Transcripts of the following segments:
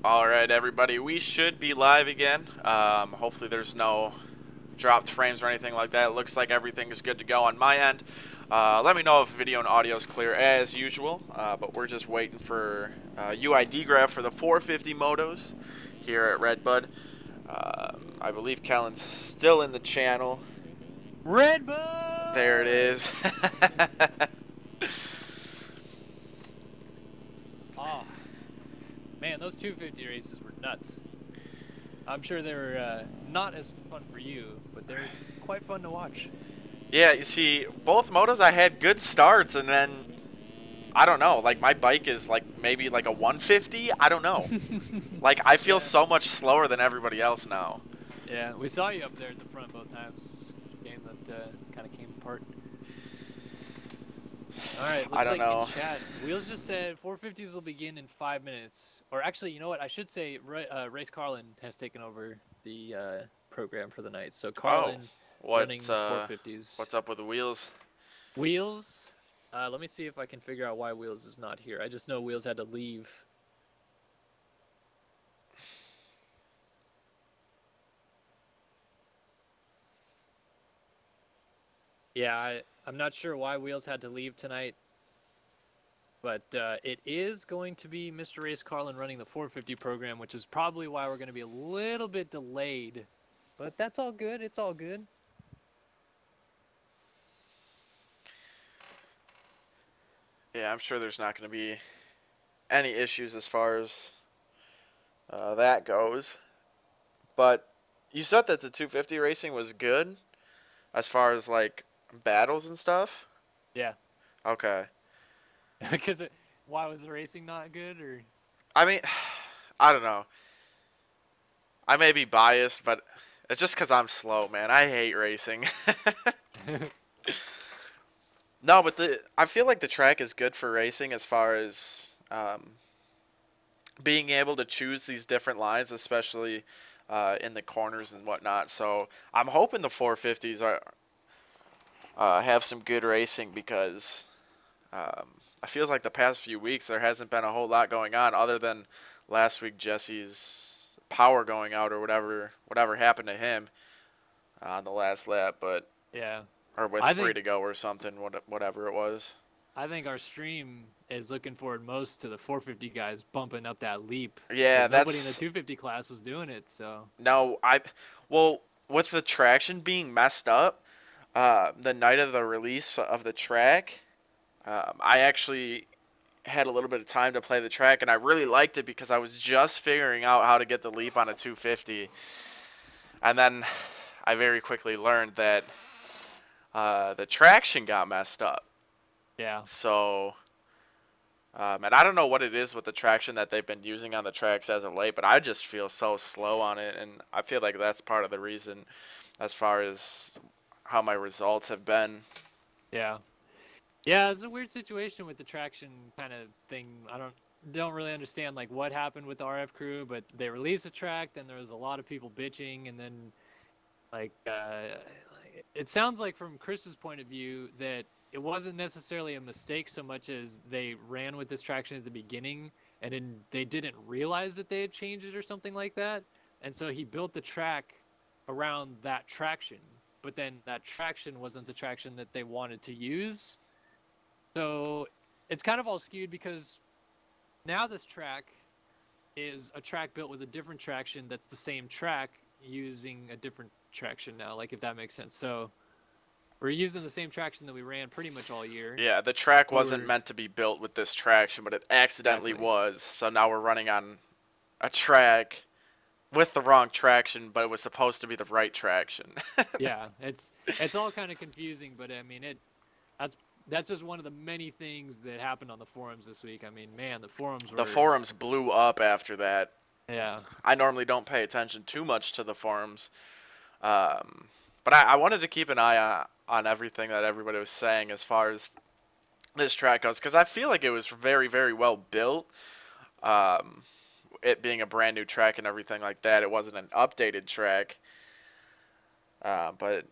All right, everybody, we should be live again. Hopefully there's no dropped frames or anything like that. It looks like everything is good to go on my end. Let me know if video and audio is clear as usual, but we're just waiting for UID graph for the 450 motos here at Redbud. I believe Kellen's still in the channel. Redbud! There it is. Oh, man, those 250 races were nuts. I'm sure they were not as fun for you, but they're quite fun to watch. Yeah, you see, both motos I had good starts, and then I don't know, like my bike is like maybe like a 150. I don't know. Like I feel so much slower than everybody else now. Yeah, we saw you up there at the front both times. Game that kind of came apart. All right, I looks don't like know. in chat, Wheels just said 450s will begin in 5 minutes. Or actually, you know what? I should say Race Carlin has taken over the program for the night. So Oh, Carlin running what the 450s. what's up with the wheels? Wheels. Let me see if I can figure out why Wheels is not here. I just know Wheels had to leave. Yeah, I'm not sure why Wheels had to leave tonight. But it is going to be Mr. Race Carlin running the 450 program, which is probably why we're going to be a little bit delayed. But that's all good. It's all good. Yeah, I'm sure there's not going to be any issues as far as that goes. But you said that the 250 racing was good as far as like battles and stuff? Yeah. Okay. Because why was the racing not good? Or I mean, I don't know. I may be biased, but it's just because I'm slow, man. I hate racing. No, but I feel like the track is good for racing as far as being able to choose these different lines, especially in the corners and whatnot. So I'm hoping the 450s are have some good racing because I feels like the past few weeks there hasn't been a whole lot going on other than last week Jesse's power going out or whatever happened to him on the last lap, but yeah, or with I three think to go or something, whatever it was. I think our stream is looking forward most to the 450 guys bumping up that leap Yeah, because nobody in the that's 250 class was doing it. So no, well, with the traction being messed up, the night of the release of the track, I actually had a little bit of time to play the track, and I really liked it because I was just figuring out how to get the leap on a 250, and then I very quickly learned that the traction got messed up. yeah, So, and I don't know what it is with the traction that they've been using on the tracks as of late, but I just feel so slow on it, and I feel like that's part of the reason as far as how my results have been. yeah. Yeah, it's a weird situation with the traction kind of thing. I don't really understand like what happened with the RF crew, but they released the track, then there was a lot of people bitching, and then like it sounds like from Chris's point of view that it wasn't necessarily a mistake so much as they ran with this traction at the beginning and then they didn't realize that they had changed it or something like that. And so he built the track around that traction, but then that traction wasn't the traction that they wanted to use. So it's kind of all skewed because now this track is a track built with a different traction that's the same track using a different traction now, like if that makes sense. So we're using the same traction that we ran pretty much all year. Yeah, the track But wasn't meant to be built with this traction, but it accidentally exactly. was. So now we're running on a track with the wrong traction, but it was supposed to be the right traction. Yeah, it's all kind of confusing, but I mean that's that's just one of the many things that happened on the forums this week. I mean, man, the forums The were forums blew up after that. yeah. I normally don't pay attention too much to the forums, but I wanted to keep an eye on everything that everybody was saying as far as this track goes, because I feel like it was very, very well built. Um, it being a brand new track and everything like that, it wasn't an updated track. But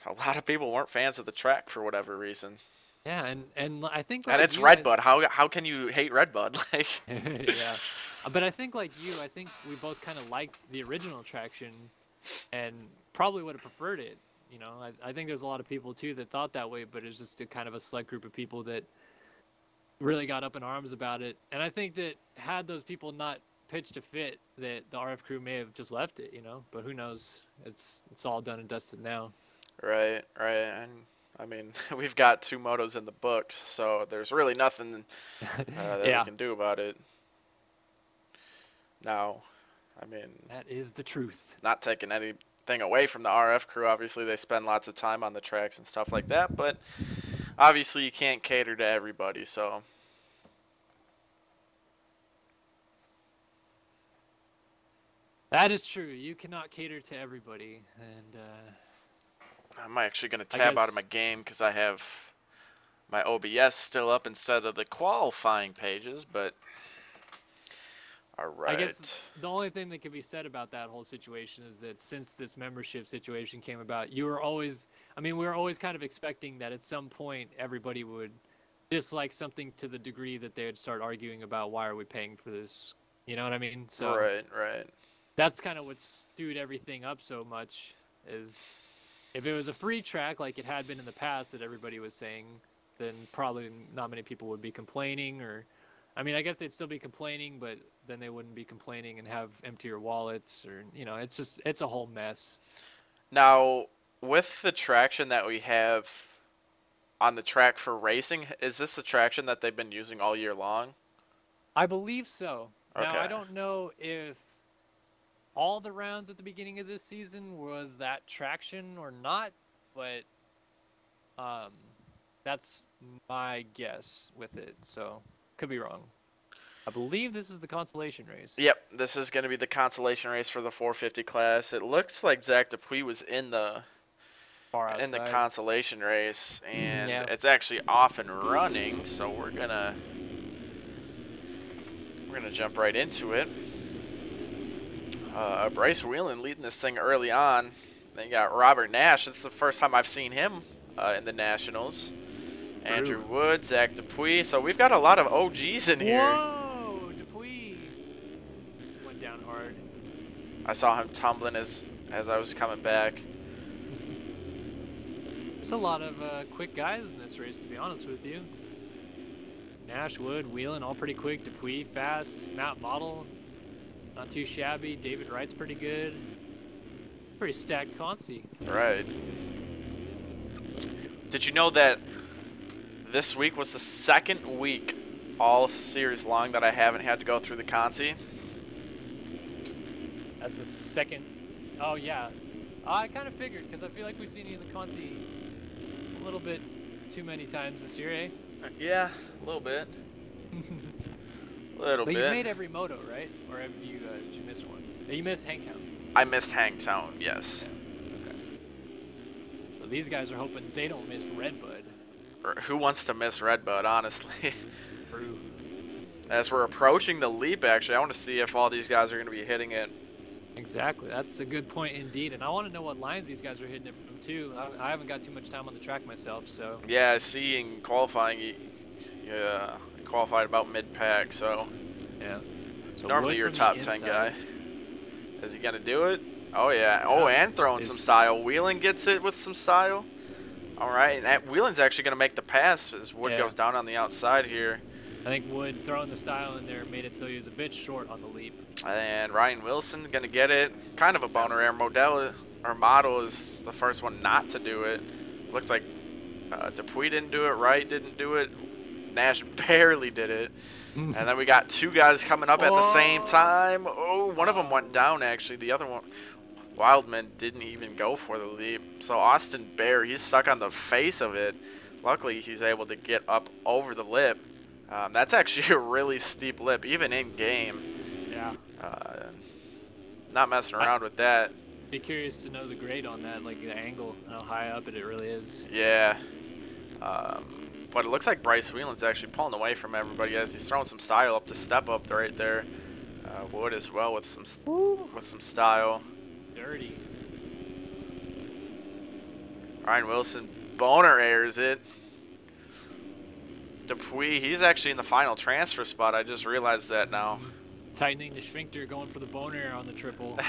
a lot of people weren't fans of the track for whatever reason. Yeah, and I think And like it's you guys Redbud. How can you hate Redbud? Like, yeah. But I think like you, I think we both kind of liked the original traction, and probably would have preferred it. You know, I think there's a lot of people too that thought that way, but it's just a kind of a select group of people that really got up in arms about it. And I think that had those people not pitched a fit, that the RF crew may have just left it, you know. But who knows? It's all done and dusted now. Right, right. And I mean, we've got 2 motos in the books, so there's really nothing that we Yeah, can do about it. Now, I mean, that is the truth. not taking anything away from the RF crew. Obviously, they spend lots of time on the tracks and stuff like that, but obviously you can't cater to everybody, so That is true. You cannot cater to everybody, and I'm actually going to I tab out of guess my game because I have my OBS still up instead of the qualifying pages, but all I right. guess the only thing that can be said about that whole situation is that since this membership situation came about, you were always, I mean, we were always kind of expecting that at some point everybody would dislike something to the degree that they would start arguing about why are we paying for this. You know what I mean? So Right, right. that's kind of what stewed everything up so much is if it was a free track like it had been in the past that everybody was saying, then probably not many people would be complaining or I mean, I guess they'd still be complaining, but then they wouldn't be complaining and have emptier wallets or you know, it's a whole mess. Now, with the traction that we have on the track for racing, is this the traction that they've been using all year long? I believe so. Now, I Okay. don't know if all the rounds at the beginning of this season was that traction or not, but um that's my guess with it. So, could be wrong. I believe this is the consolation race. Yep, this is going to be the consolation race for the 450 class. It looks like Zach Dupuis was in the Far in the outside. consolation race, and Yeah. it's actually off and running. So we're gonna jump right into it. Bryce Whelan leading this thing early on. Then you got Robert Nash. It's the first time I've seen him in the Nationals. Andrew Wood, Zach Dupuis. So we've got a lot of OGs in here. Whoa! Dupuis went down hard. I saw him tumbling as I was coming back. There's a lot of quick guys in this race, to be honest with you. Nash, Wood, Whelan, all pretty quick. Dupuis, fast. Matt Model, not too shabby. David Wright's pretty good. Pretty stacked consi. Right. Did you know that this week was the second week all series long that I haven't had to go through the consi? That's the second. Oh, yeah. I kind of figured, because I feel like we've seen you in the consi a little bit too many times this year, eh? Yeah, a little bit. Little But bit. you made every moto, right? Or have you, did you miss one? You missed Hangtown. I missed Hangtown, yes. Yeah. Okay. So these guys are hoping they don't miss Redbud. Or who wants to miss Redbud, honestly? True. As we're approaching the leap, actually, I want to see if all these guys are going to be hitting it. Exactly. That's a good point indeed. And I want to know what lines these guys are hitting it from, too. I haven't got too much time on the track myself, so. Yeah, I see in qualifying, he qualified about mid-pack, so Yeah. So normally Wood your from the top 10 inside. guy. Is he going to do it? Oh, yeah. Oh, and throwing some style. Whelan gets it with some style. All right, and Whelan's actually going to make the pass as Wood Yeah. goes down on the outside here. I think Wood throwing the style in there made it so he was a bit short on the leap. And Ryan Wilson going to get it. Kind of a boner air. Model is the first one not to do it. Looks like Dupuis didn't do it. Wright didn't do it. Nash barely did it. And then we got 2 guys coming up at the same time. Oh, one of them went down, actually. The other one, Wildman, didn't even go for the leap. So Austin Bear, he's stuck on the face of it. Luckily, he's able to get up over the lip. That's actually a really steep lip, even in game. Yeah. Not messing around with that. Be curious to know the grade on that, like the angle, how high up it really is. Yeah. But it looks like Bryce Whelan's actually pulling away from everybody as he's throwing some style up to step up right there. Wood as well with some style. Dirty. Ryan Wilson boner airs it. Dupuis, he's actually in the final transfer spot. I just realized that now. tightening the sphincter, going for the boner on the triple.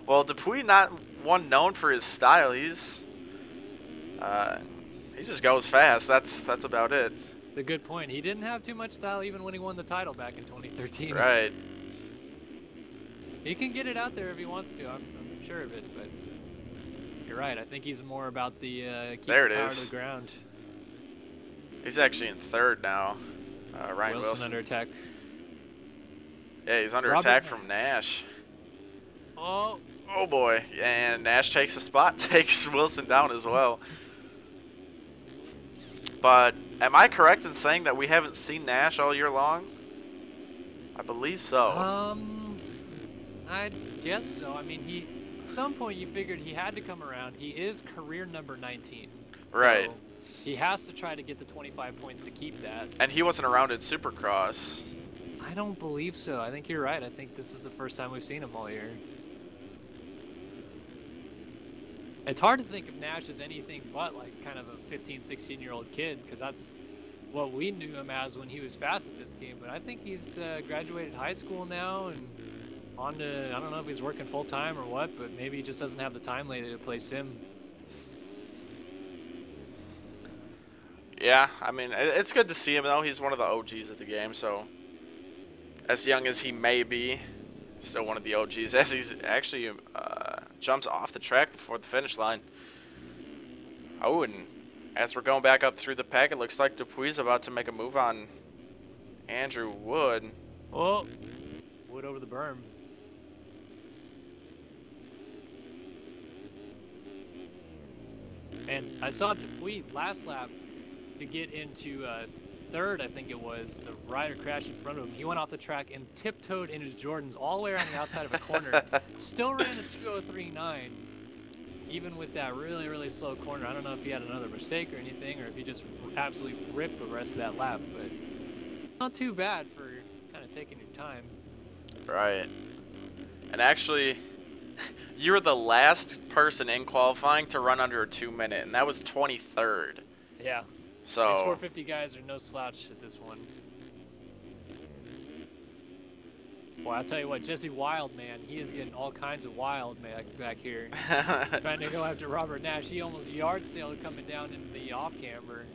Well, Dupuis not one known for his style. He just goes fast. That's about it. The good point. He didn't have too much style even when he won the title back in 2013. Right. He can get it out there if he wants to. I'm sure of it, but you're right. I think he's more about the keep there the it power is. to the ground. He's actually in third now. Ryan Wilson. Under attack. Yeah, he's under Robert attack Nash. from Nash. Oh. Oh boy, and Nash takes the spot, takes Wilson down as well. But am I correct in saying that we haven't seen Nash all year long? I believe so. I guess so. I mean, at some point you figured he had to come around. He is career number 19. Right. So he has to try to get the 25 points to keep that. And he wasn't around in Supercross. I don't believe so. I think you're right. I think this is the first time we've seen him all year. It's hard to think of Nash as anything but like kind of a 15, 16-year-old kid, because that's what we knew him as when he was fast at this game. But I think he's graduated high school now and on to, I don't know if he's working full-time or what, but maybe he just doesn't have the time lately to play sim. Yeah, I mean, it's good to see him, though. He's one of the OGs of the game, so as young as he may be, still one of the OGs, as he's actually jumps off the track before the finish line. Oh, and as we're going back up through the pack, it looks like Dupuis about to make a move on Andrew Wood. Oh, Wood over the berm. And I saw Dupuis last lap to get into third, I think it was. The rider crashed in front of him. He went off the track and tiptoed in his Jordans all the way around the outside of a corner. Still ran a 2:03.9, even with that really, really slow corner. I don't know if he had another mistake or anything, or if he just absolutely ripped the rest of that lap, but not too bad for kind of taking your time. Right. And actually, you were the last person in qualifying to run under a 2 minute, and that was 23rd. Yeah. So These 450 guys are no slouch at this one. Well, I'll tell you what, Jesse Wild, man, he is getting all kinds of wild back here. Trying to go after Robert Nash. He almost yard sailed coming down into the off-camber.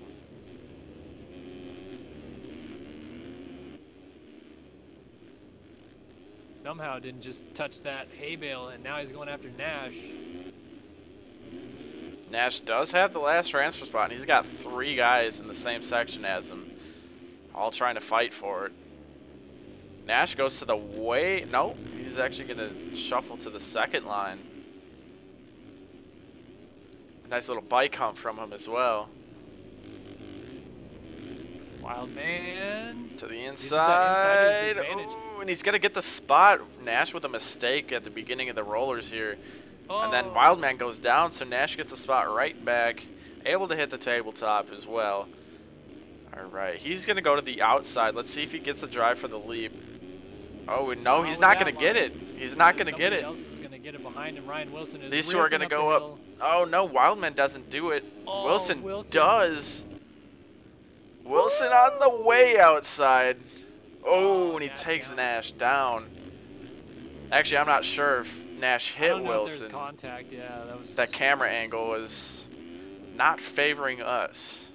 Somehow didn't just touch that hay bale, and now he's going after Nash. Nash does have the last transfer spot, and he's got 3 guys in the same section as him, all trying to fight for it. Nash goes to the way. Nope, he's actually going to shuffle to the second line. A nice little bike hump from him as well. Wild man. To the Uses that inside inside. to his advantage. Ooh, and he's going to get the spot. Nash with a mistake at the beginning of the rollers here. And then Wildman goes down, so Nash gets the spot right back. Able to hit the tabletop as well. Alright, he's going to go to the outside. Let's see if he gets a drive for the leap. Oh, no, he's not going to get it. He's not going to get it. Somebody else is going to get it behind him. Ryan Wilson is These two are going to go up. Oh, no, Wildman doesn't do it. Oh, Wilson Wilson does. Wilson on the way outside. Oh, and he Nash takes down. Nash down. Actually, I'm not sure if Nash I hit don't know if Wilson. there's contact. Yeah, that was. That camera angle was not favoring us.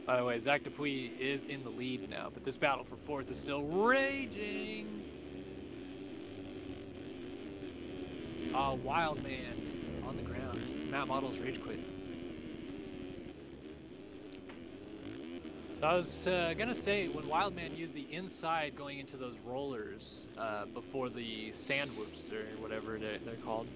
By the way, Zach Dupuis is in the lead now, but this battle for fourth is still raging. Wild man on the ground. Matt Models rage quit. I was gonna say, when Wildman used the inside going into those rollers before the sand whoops or whatever they're called,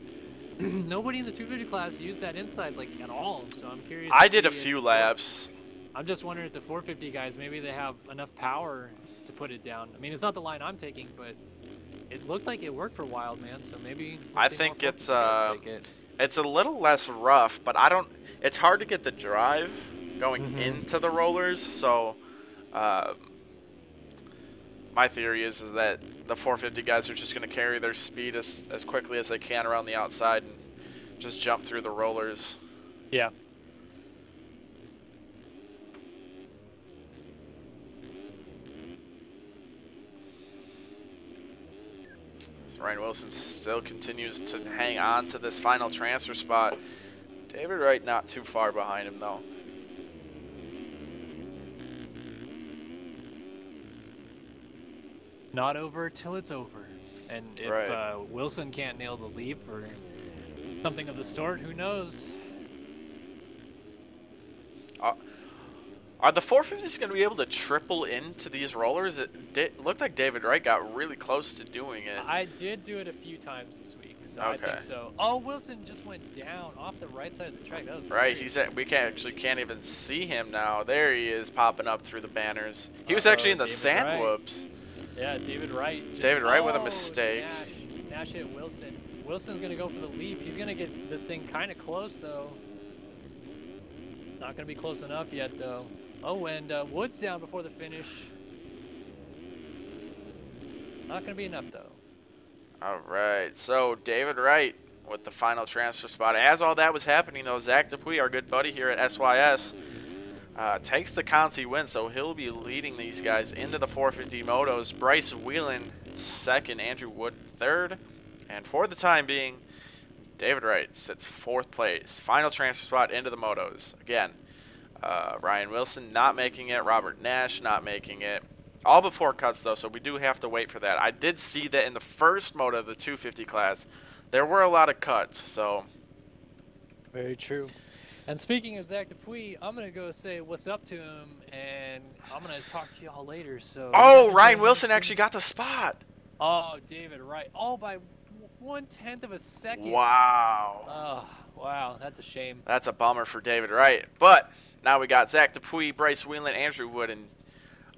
nobody in the 250 class used that inside like at all. So I'm curious. I to did a see few if- laps. I'm just wondering if the 450 guys, maybe they have enough power to put it down. I mean, it's not the line I'm taking, but it looked like it worked for Wildman, so maybe. I see think more it's 450 guys take it. it's a little less rough, but I don't. It's hard to get the drive going into the rollers. So, my theory is that the 450 guys are just going to carry their speed as quickly as they can around the outside and just jump through the rollers. Yeah. Ryan Wilson still continues to hang on to this final transfer spot. David Wright not too far behind him, though. Not over till it's over. And if Wilson can't nail the leap or something of the sort, who knows? Are the 450s going to be able to triple into these rollers? It looked like David Wright got really close to doing it. I did do it a few times this week, so I think so. Oh, Wilson just went down off the right side of the track. That was right. He's we can't even see him now. There he is, popping up through the banners. He was actually in the sand whoops. Yeah, David Wright. David Wright with a mistake. Nash hit Wilson. Wilson's going to go for the leap. He's going to get this thing kind of close, though. Not going to be close enough yet, though. Oh, and Woods down before the finish. Not going to be enough, though. All right, so David Wright with the final transfer spot. As all that was happening, though, Zach Dupuis, our good buddy here at SYS, takes the Conti win, so he'll be leading these guys into the 450 motos. Bryce Whelan second, Andrew Wood third, and for the time being, David Wright sits fourth place. Final transfer spot into the motos. Again, Ryan Wilson not making it, Robert Nash not making it. All before cuts, though, so we do have to wait for that. I did see that in the first moto of the 250 class, there were a lot of cuts, so. Very true. And speaking of Zach Dupuis, I'm going to go say what's up to him, and I'm going to talk to y'all later. So. Oh, Ryan Wilson actually got the spot. Oh, David Wright. Oh, by 1/10 of a second. Wow. Oh, wow. That's a shame. That's a bummer for David Wright. But now we got Zach Dupuis, Bryce Whelan, Andrew Wood, and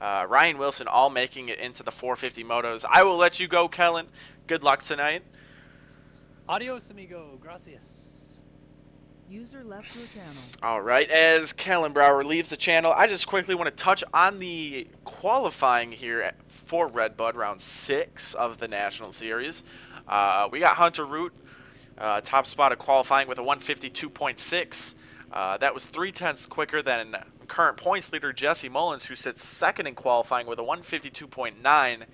Ryan Wilson all making it into the 450 motos. I will let you go, Kellen. Good luck tonight. Adios, amigo. Gracias. User left your channel. All right, as Kellen Brower leaves the channel, I just quickly want to touch on the qualifying here for Redbud, round 6 of the National Series. We got Hunter Root, top spot of qualifying with a 152.6. That was 0.3 quicker than current points leader Jesse Mullins, who sits second in qualifying with a 152.9.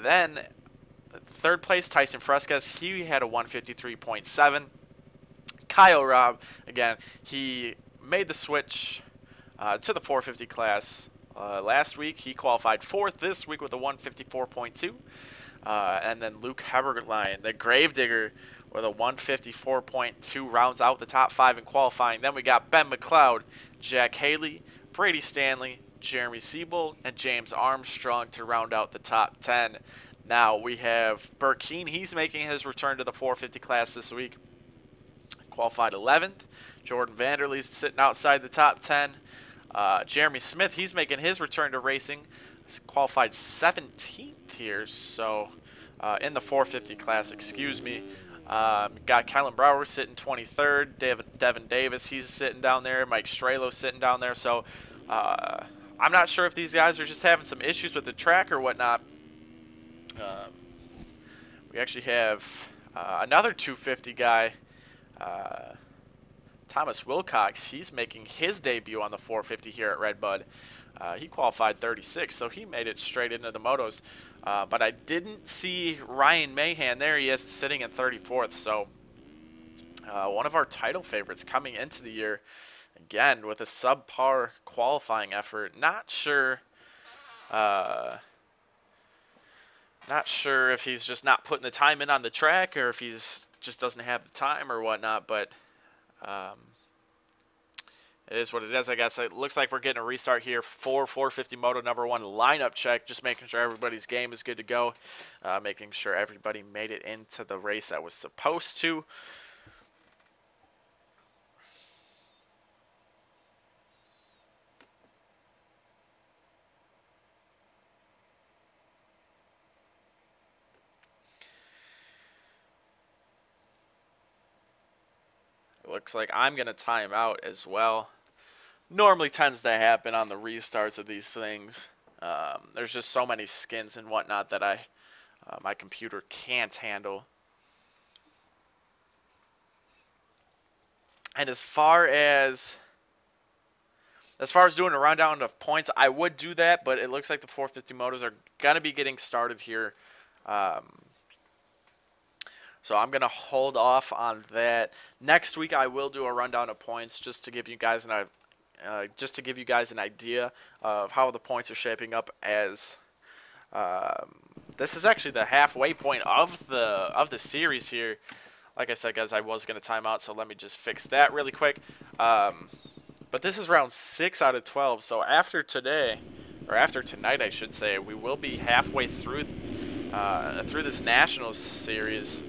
Then third place Tyson Fresquez, he had a 153.7. Kyle Robb, again, he made the switch to the 450 class last week. He qualified fourth this week with a 154.2. And then Luke Heberlein, the Gravedigger, with a 154.2, rounds out the top 5 in qualifying. Then we got Ben McLeod, Jack Haley, Brady Stanley, Jeremy Siebold, and James Armstrong to round out the top 10. Now we have Burkeen. He's making his return to the 450 class this week. Qualified 11th. Jordan Vanderlee's sitting outside the top 10. Jeremy Smith, he's making his return to racing. He's qualified 17th here, so in the 450 class, excuse me. Got Kellen Brower sitting 23rd. Devin Davis, he's sitting down there. Mike Strelo sitting down there. So I'm not sure if these guys are just having some issues with the track or whatnot. We actually have another 250 guy, Thomas Wilcox. He's making his debut on the 450 here at Redbud. He qualified 36th, so he made it straight into the motos. But I didn't see Ryan Mahan. There he is, sitting in 34th. So one of our title favorites coming into the year, again, with a subpar qualifying effort. Not sure if he's just not putting the time in on the track or if he's just doesn't have the time or whatnot. But it is what it is, I guess. It looks like we're getting a restart here for 450 Moto number 1 lineup check. Just making sure everybody's game is good to go. Making sure everybody made it into the race that was supposed to. It looks like I'm going to time out as well. Normally tends to happen on the restarts of these things. There's just so many skins and whatnot that my computer can't handle. And as far as doing a rundown of points, I would do that, but it looks like the 450 motos are gonna be getting started here So I'm going to hold off on that. Next week I will do a rundown of points just to give you guys an idea of how the points are shaping up, as this is actually the halfway point of the series here. Like I said, guys, I was going to time out, so let me just fix that really quick. But this is round 6 out of 12, so after today, or after tonight, I should say, we will be halfway through this Nationals series.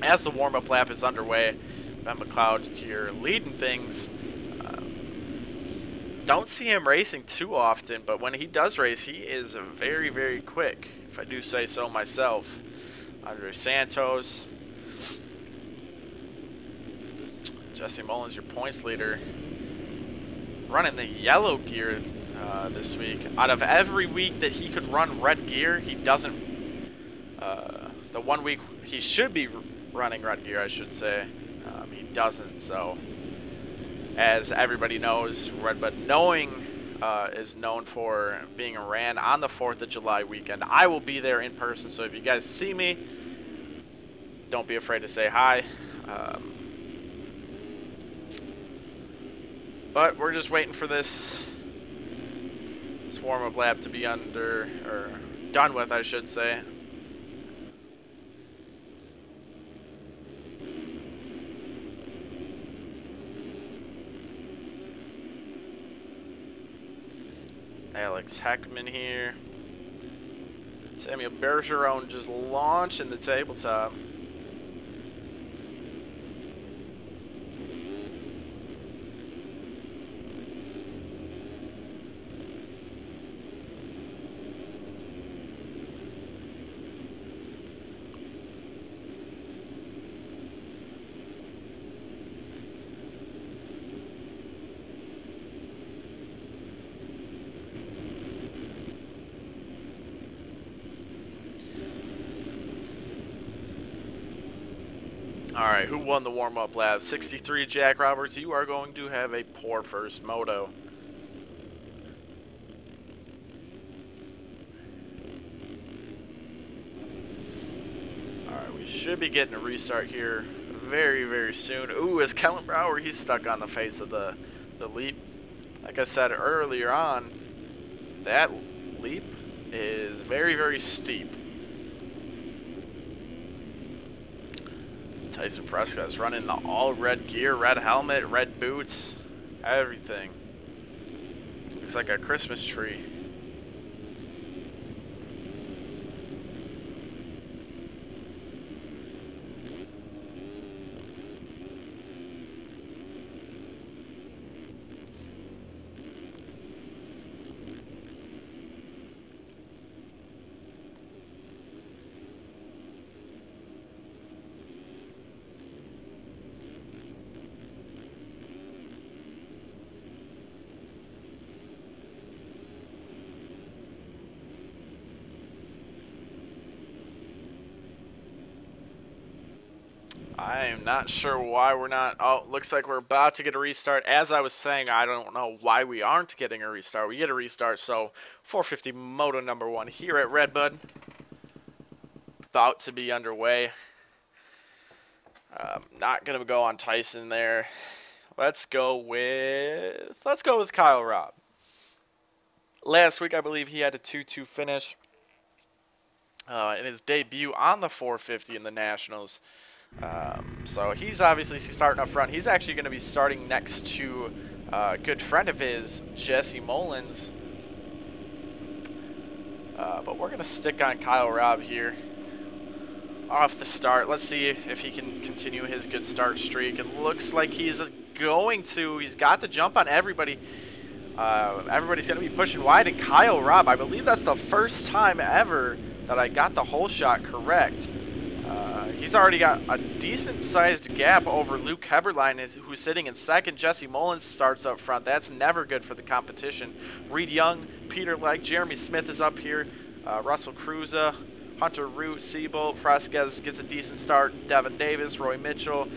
As the warm-up lap is underway, Ben McLeod here leading things. Don't see him racing too often, but when he does race, he is very, very quick, if I do say so myself. Andre Santos. Jesse Mullins, your points leader, running the yellow gear this week. Out of every week that he could run red gear, he doesn't. The 1 week he should be running red gear, I should say, he doesn't. So, as everybody knows, Redbud is known for being ran on the 4th of July weekend. I will be there in person, so if you guys see me, don't be afraid to say hi. But we're just waiting for this warm-up lap to be done with, I should say. Alex Heckman here. Samuel Bergeron just launching the tabletop. Alright, who won the warm-up lap? 63 Jack Roberts. You are going to have a poor first moto. Alright, we should be getting a restart here very, very soon. Ooh, is Kellen Brower, he's stuck on the face of the leap. Like I said earlier on, that leap is very, very steep. Tyson Prescott's running the all red gear, red helmet, red boots, everything. Looks like a Christmas tree. I am not sure why we're not. Oh, looks like we're about to get a restart. As I was saying, I don't know why we aren't getting a restart. We get a restart, so 450 Moto number 1 here at Redbud. About to be underway. Not going to go on Tyson there. Let's go with Kyle Robb. Last week, I believe he had a 2-2 finish in his debut on the 450 in the Nationals. So he's obviously starting up front. He's actually going to be starting next to a good friend of his, Jesse Mullins. But we're going to stick on Kyle Robb here off the start. Let's see if he can continue his good start streak. It looks like he's going to. He's got the jump on everybody. Everybody's going to be pushing wide, and Kyle Robb, I believe that's the first time ever that I got the whole shot correct. He's already got a decent-sized gap over Luke Heberlein, who's sitting in second. Jesse Mullins starts up front. That's never good for the competition. Reed Young, Peter Legg, Jeremy Smith is up here. Russell Cruza, Hunter Root, Seabolt, Fresquez gets a decent start. Devin Davis, Roy Mitchell.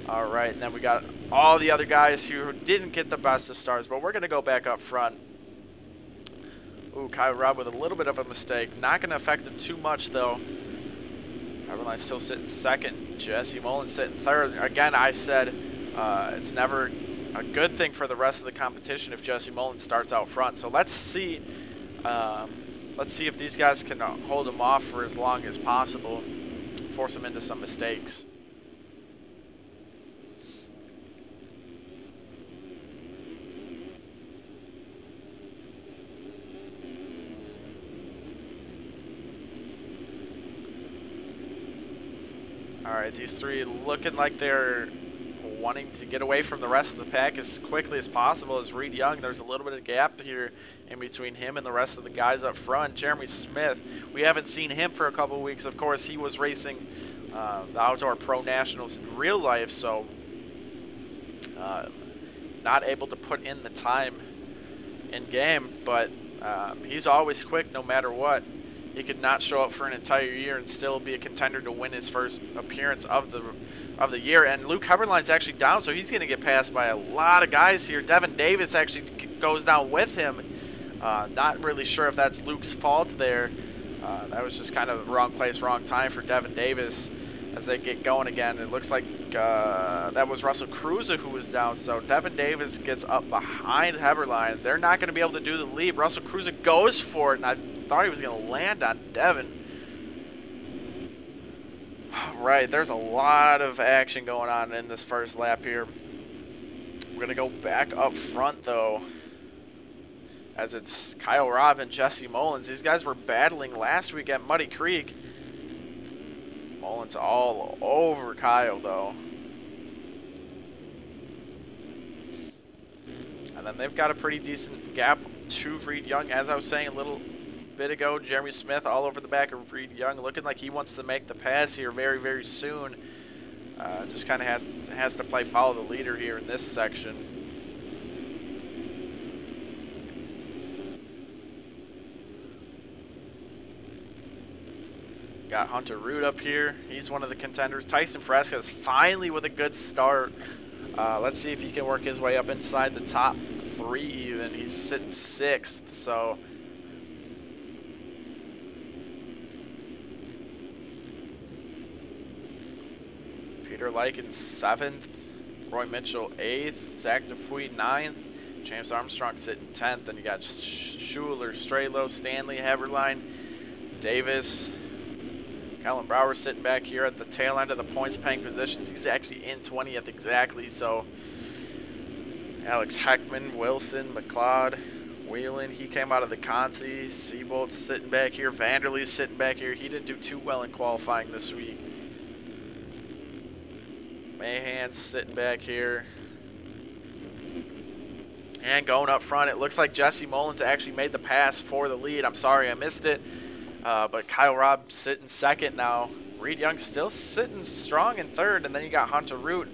All right, and then we got all the other guys who didn't get the best of starts, but we're going to go back up front. Ooh, Kyle Robb with a little bit of a mistake. Not going to affect him too much, though. Heberlein's still sitting second. Jesse Mullins sitting third. Again, I said it's never a good thing for the rest of the competition if Jesse Mullins starts out front. So let's see. Let's see if these guys can hold him off for as long as possible, force him into some mistakes. All right, these three looking like they're wanting to get away from the rest of the pack as quickly as possible. As Reed Young, there's a little bit of gap here in between him and the rest of the guys up front. Jeremy Smith, we haven't seen him for a couple of weeks. Of course, he was racing the Outdoor Pro Nationals in real life, so not able to put in the time in game, but he's always quick no matter what. He could not show up for an entire year and still be a contender to win his first appearance of the year. And Luke Heberlein's actually down, so he's going to get passed by a lot of guys here. Devin Davis actually goes down with him. Not really sure if that's Luke's fault there. That was just kind of the wrong place, wrong time for Devin Davis as they get going again. It looks like that was Russell Cruiser who was down, so Devin Davis gets up behind Heberlein. They're not going to be able to do the lead. Russell Cruiser goes for it, and I thought he was going to land on Devin. Right, there's a lot of action going on in this first lap here. We're going to go back up front, though, as it's Kyle Robb and Jesse Mullins. These guys were battling last week at Muddy Creek. Mullins all over Kyle, though. And then they've got a pretty decent gap to Reed Young. As I was saying a little bit ago, Jeremy Smith all over the back of Reed Young, looking like he wants to make the pass here very, very soon. Just kind of has to play follow the leader here in this section. Got Hunter Root up here. He's one of the contenders. Tyson Fresquez finally with a good start. Let's see if he can work his way up inside the top three even. He's sitting 6th, so Peter Lycan 7th, Roy Mitchell 8th, Zach Dupuy 9th, James Armstrong sitting 10th, and you got Schuler, Strelo, Stanley, Heberlein, Davis, Colin Brower sitting back here at the tail end of the points paying positions. He's actually in 20th exactly, so Alex Heckman, Wilson, McLeod, Whelan, he came out of the Conti. Seabolt's sitting back here. Vanderlee's sitting back here. He didn't do too well in qualifying this week. Mahan's sitting back here. And going up front, it looks like Jesse Mullins actually made the pass for the lead. I'm sorry I missed it. But Kyle Robb sitting 2nd now. Reed Young still sitting strong in 3rd. And then you got Hunter Root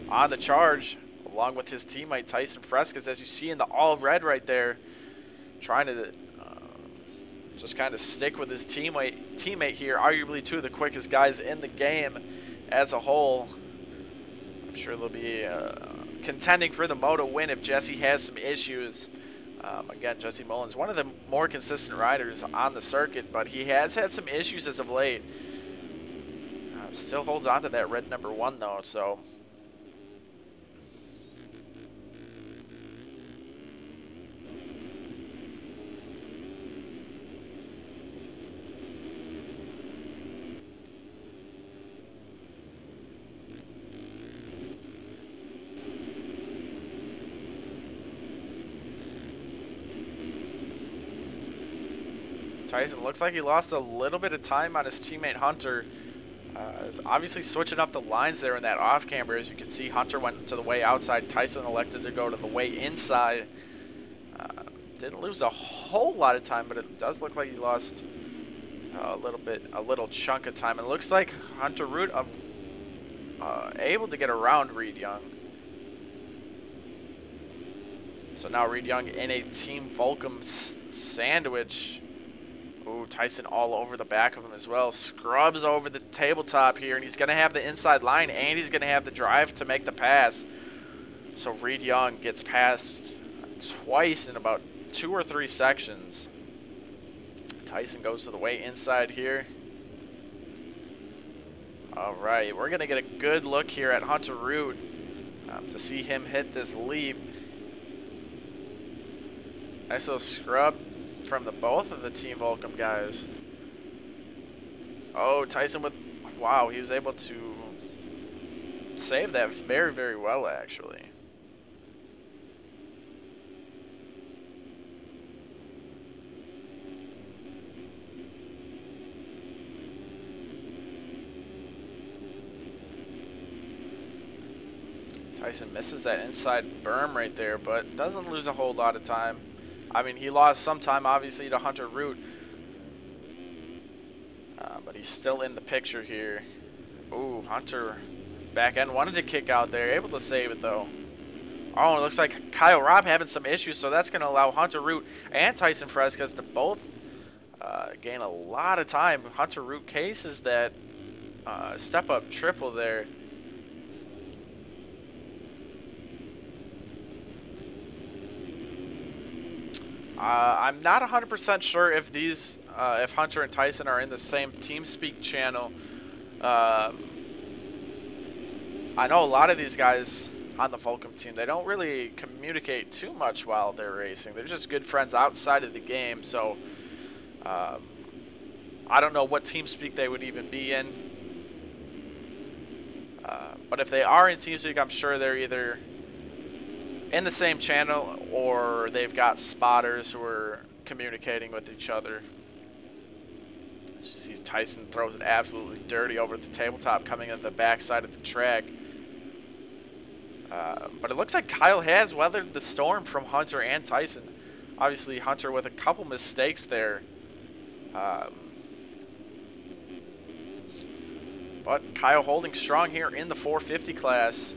on the charge, along with his teammate Tyson Fresquez, as you see in the all red right there, trying to just kind of stick with his teammate here. Arguably two of the quickest guys in the game as a whole. I'm sure they'll be contending for the Moto win if Jesse has some issues. Again, Jesse Mullins, one of the more consistent riders on the circuit, but he has had some issues as of late. Still holds on to that red number 1, though, so. Tyson looks like he lost a little bit of time on his teammate Hunter. Obviously switching up the lines there in that off camber. As you can see, Hunter went to the way outside. Tyson elected to go to the way inside. Didn't lose a whole lot of time, but it does look like he lost a little chunk of time. It looks like Hunter Root able to get around Reed Young. So now Reed Young in a Team Volcom sandwich. Ooh, Tyson all over the back of him as well. Scrubs over the tabletop here, and he's going to have the inside line, and he's going to have the drive to make the pass. So Reed Young gets passed twice in about 2 or 3 sections. Tyson goes to the way inside here. All right, we're going to get a good look here at Hunter Root to see him hit this leap. Nice little scrub from both of the Team Volcom guys. Oh, Tyson with... Wow, he was able to save that very, very well, actually. Tyson misses that inside berm right there, but doesn't lose a whole lot of time. I mean, he lost some time, obviously, to Hunter Root. But he's still in the picture here. Ooh, Hunter back end wanted to kick out there. Able to save it, though. Oh, it looks like Kyle Robb having some issues, so that's going to allow Hunter Root and Tyson Fresquez to both gain a lot of time. Hunter Root cases that step-up triple there. I'm not 100% sure if these, if Hunter and Tyson are in the same TeamSpeak channel. I know a lot of these guys on the Volcom team, they don't really communicate too much while they're racing. They're just good friends outside of the game, so I don't know what TeamSpeak they would even be in. But if they are in TeamSpeak, I'm sure they're either in the same channel or they've got spotters who are communicating with each other. As you see, Tyson throws it absolutely dirty over the tabletop coming in the backside of the track. But it looks like Kyle has weathered the storm from Hunter and Tyson. Obviously, Hunter with a couple mistakes there. But Kyle holding strong here in the 450 class.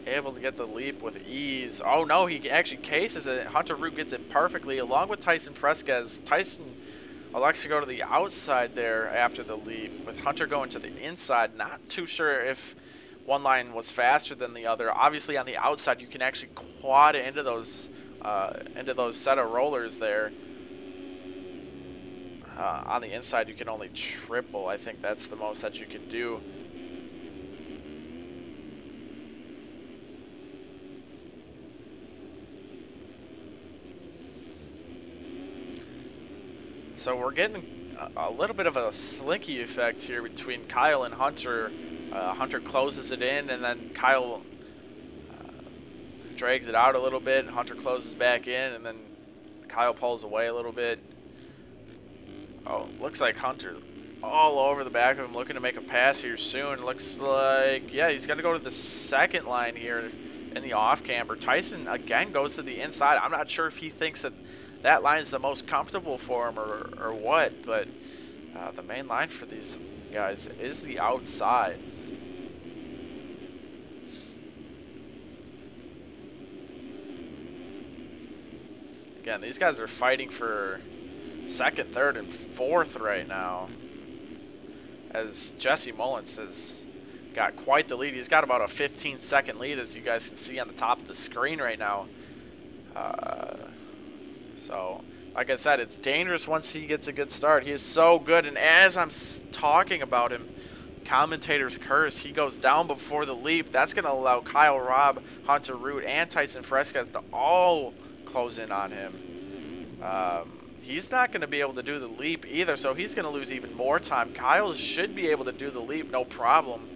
Able to get the leap with ease. Oh no, he actually cases it. Hunter Root gets it perfectly along with Tyson Fresquez. Tyson elects to go to the outside there after the leap, with Hunter going to the inside. Not too sure if one line was faster than the other. Obviously on the outside you can actually quad into those set of rollers there. On the inside you can only triple. I think that's the most that you can do. So we're getting a little bit of a slinky effect here between Kyle and Hunter. Hunter closes it in, and then Kyle drags it out a little bit. Hunter closes back in, and then Kyle pulls away a little bit. Oh, looks like Hunter all over the back of him, looking to make a pass here soon. Looks like, yeah, he's going to go to the second line here in the off-camber. Tyson, again, goes to the inside. I'm not sure if he thinks that that line is the most comfortable for him or what, but the main line for these guys is the outside. Again, these guys are fighting for second, third, and fourth right now, as Jesse Mullins has got quite the lead. He's got about a 15-second lead, as you guys can see on the top of the screen right now. So, like I said, it's dangerous once he gets a good start. He is so good, and as I'm talking about him, commentator's curse, he goes down before the leap. That's going to allow Kyle Robb, Hunter Root, and Tyson Fresquez to all close in on him. He's not going to be able to do the leap either, so he's going to lose even more time. Kyle should be able to do the leap, no problem.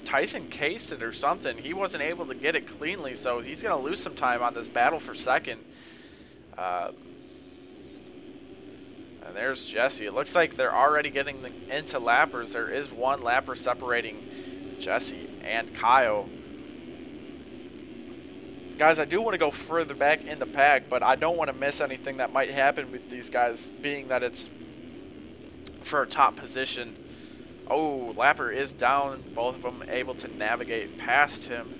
Tyson cased it or something. He wasn't able to get it cleanly, so he's going to lose some time on this battle for second. And there's Jesse. It looks like they're already getting into lappers. There is one lapper separating Jesse and Kyle. Guys, I do want to go further back in the pack, but I don't want to miss anything that might happen with these guys, being that it's for a top position. Oh, Lapper is down. Both of them able to navigate past him.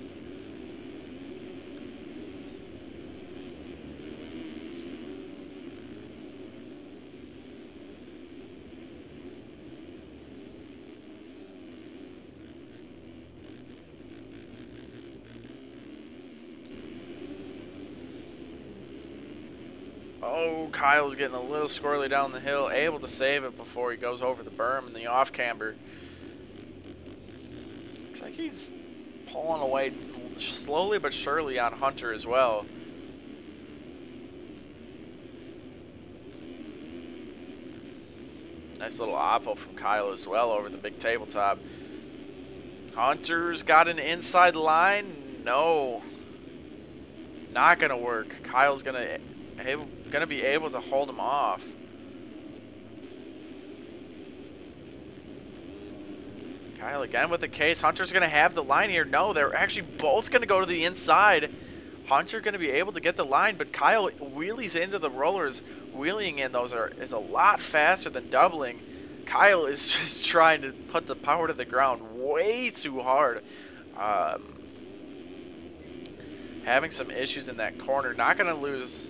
Oh, Kyle's getting a little squirrely down the hill, able to save it before he goes over the berm and the off camber. Looks like he's pulling away slowly but surely on Hunter as well. Nice little oppo from Kyle as well over the big tabletop. Hunter's got an inside line. No. Not going to work. Kyle's going to be able to hold him off. Kyle again with the case. Hunter's going to have the line here. No, they're actually both going to go to the inside. Hunter going to be able to get the line, but Kyle wheelies into the rollers. Wheeling in those is a lot faster than doubling. Kyle is just trying to put the power to the ground way too hard. Having some issues in that corner. Not going to lose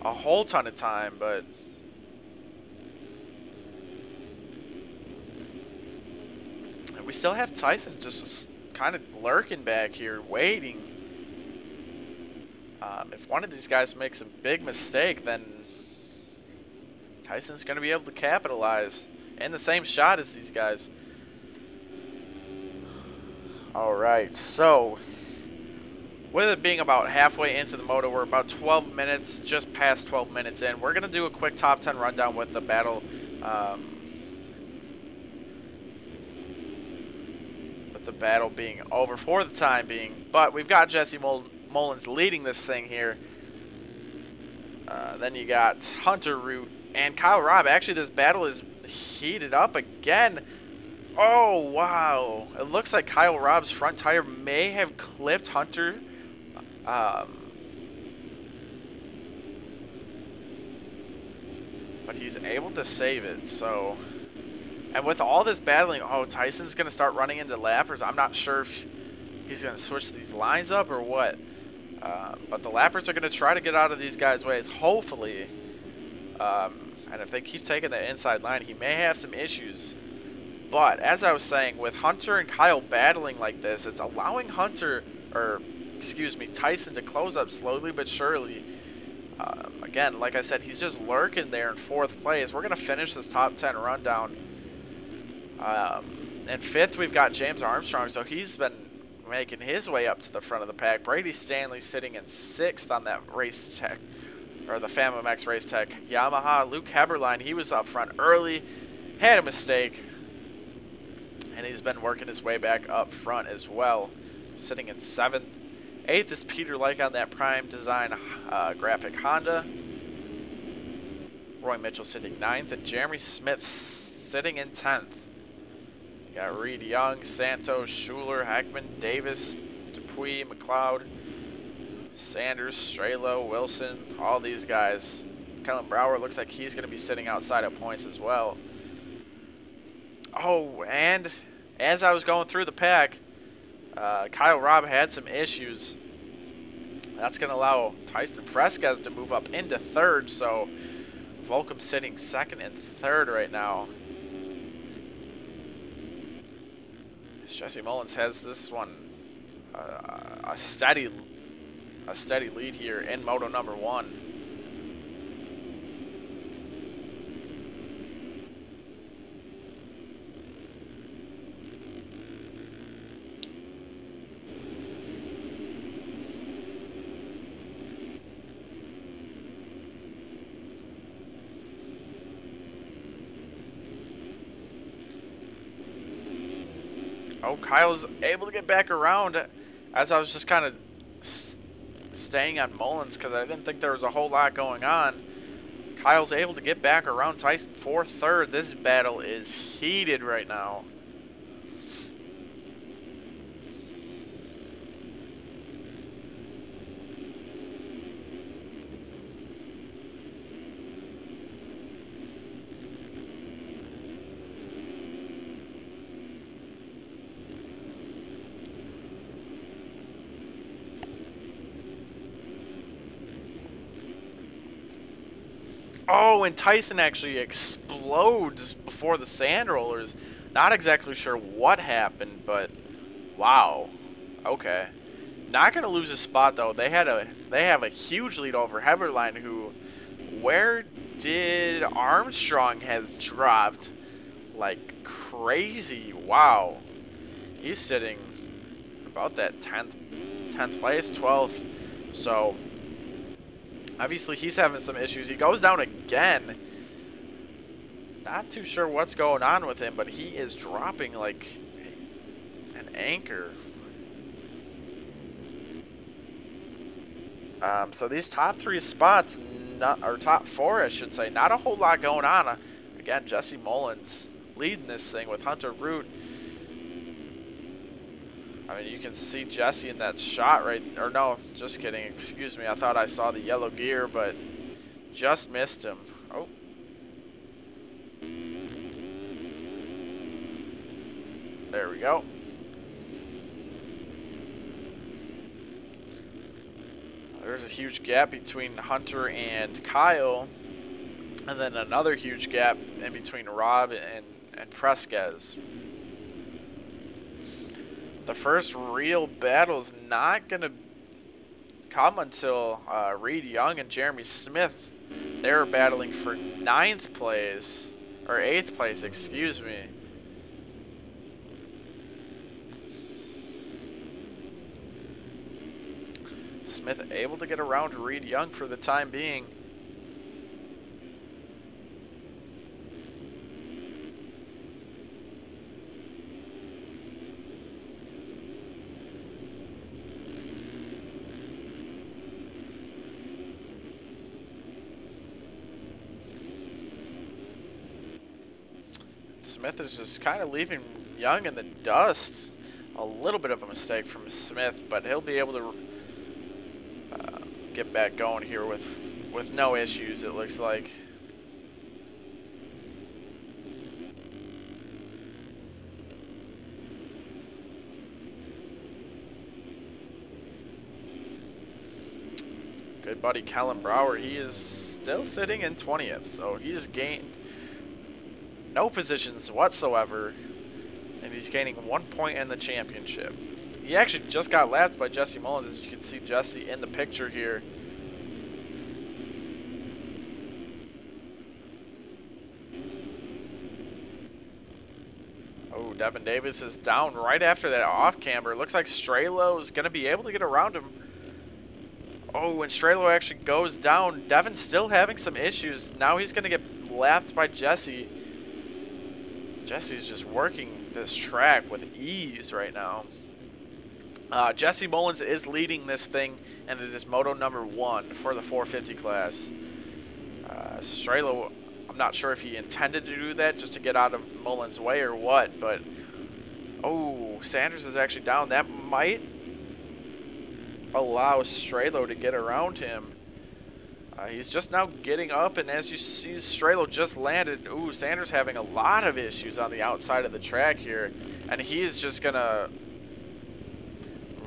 a whole ton of time, but and we still have Tyson just kind of lurking back here, waiting. If one of these guys makes a big mistake, then Tyson's going to be able to capitalize in the same shot as these guys. Alright, so with it being about halfway into the moto, we're about 12 minutes, just past 12 minutes in. We're going to do a quick top 10 rundown with the battle. With the battle being over for the time being. But we've got Jesse Mullins leading this thing here. Then you got Hunter Root and Kyle Robb. Actually, this battle is heated up again. Oh, wow. It looks like Kyle Robb's front tire may have clipped Hunter. But he's able to save it, so. And with all this battling, oh, Tyson's going to start running into lappers. I'm not sure if he's going to switch these lines up or what. But the lappers are going to try to get out of these guys' ways, hopefully. And if they keep taking the inside line, he may have some issues. But as I was saying, with Hunter and Kyle battling like this, it's allowing Tyson to close up slowly but surely. Again, like I said, he's just lurking there in 4th place. We're going to finish this top 10 rundown. In 5th, we've got James Armstrong, so he's been making his way up to the front of the pack. Brady Stanley sitting in 6th on that race tech, or the FamiMX race tech Yamaha. Luke Heberlein, he was up front early, had a mistake, and he's been working his way back up front as well, sitting in 7th. 8th is Peter Like on that Prime Design graphic Honda. Roy Mitchell sitting 9th, and Jeremy Smith sitting in 10th. You got Reed Young, Santos, Schuler, Heckman, Davis, Dupuis, McLeod, Sanders, Strelo, Wilson, all these guys. Kellen Brower looks like he's going to be sitting outside of points as well. Oh, and as I was going through the pack, Kyle Robb had some issues. That's going to allow Tyson Fresquez to move up into 3rd, so Volcom sitting 2nd and 3rd right now. Jesse Mullins has this one a steady lead here in moto number 1. Oh, Kyle's able to get back around as I was just kind of staying on Mullins because I didn't think there was a whole lot going on. Kyle's able to get back around Tyson for 3rd. This battle is heated right now. Oh, and Tyson actually explodes before the sand rollers. Not exactly sure what happened, but wow. Okay. Not going to lose a spot, though. They have a huge lead over Heberlein, who where did Armstrong has dropped like crazy. Wow. He's sitting about that 10th place, 12th. So obviously he's having some issues. He goes down again. Not too sure what's going on with him, but he is dropping like an anchor. So these top 3 spots, or top 4 I should say, not a whole lot going on. Again, Jesse Mullins leading this thing with Hunter Root. I mean, you can see Jesse in that shot right, or no, just kidding, excuse me. I thought I saw the yellow gear, but just missed him. Oh. There we go. There's a huge gap between Hunter and Kyle, and then another huge gap in between Rob and Fresquez. The first real battle is not going to come until Reed Young and Jeremy Smith. They're battling for 9th place, or 8th place, excuse me. Smith able to get around Reed Young for the time being. Smith is just kind of leaving Young in the dust. A little bit of a mistake from Smith, but he'll be able to get back going here with no issues, it looks like. Good buddy Kellen Brower, he is still sitting in 20th, so he's gained no positions whatsoever, and he's gaining 1 point in the championship. He actually just got lapped by Jesse Mullins, as you can see Jesse in the picture here. Oh, Devin Davis is down right after that off-camber. Looks like Strelo is going to be able to get around him. Oh, when Strelo actually goes down, Devin's still having some issues. Now he's going to get lapped by Jesse. Jesse's just working this track with ease right now. Jesse Mullins is leading this thing, and it is moto number 1 for the 450 class. Strelo, I'm not sure if he intended to do that just to get out of Mullins' way or what, but oh, Sanders is actually down. That might allow Strelo to get around him. He's just now getting up, and as you see, Strelo just landed. Ooh, Sanders having a lot of issues on the outside of the track here, and he is just gonna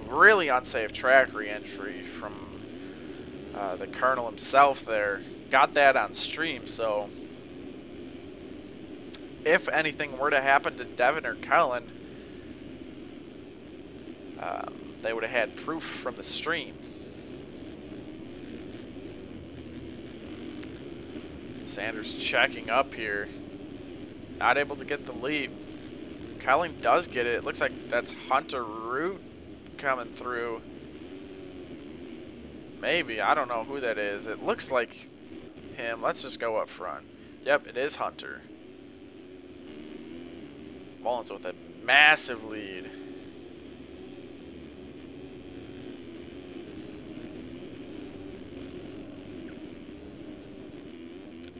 really unsafe track re-entry from the Colonel himself there. Got that on stream, so if anything were to happen to Devin or Kellen, they would have had proof from the stream. Sanders checking up here. Not able to get the lead. Kellen does get it. It looks like that's Hunter Root coming through. Maybe. I don't know who that is. It looks like him. Let's just go up front. Yep, it is Hunter. Mullins with a massive lead.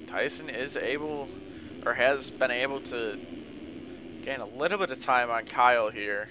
Tyson is able, or has been able to gain a little bit of time on Kyle here.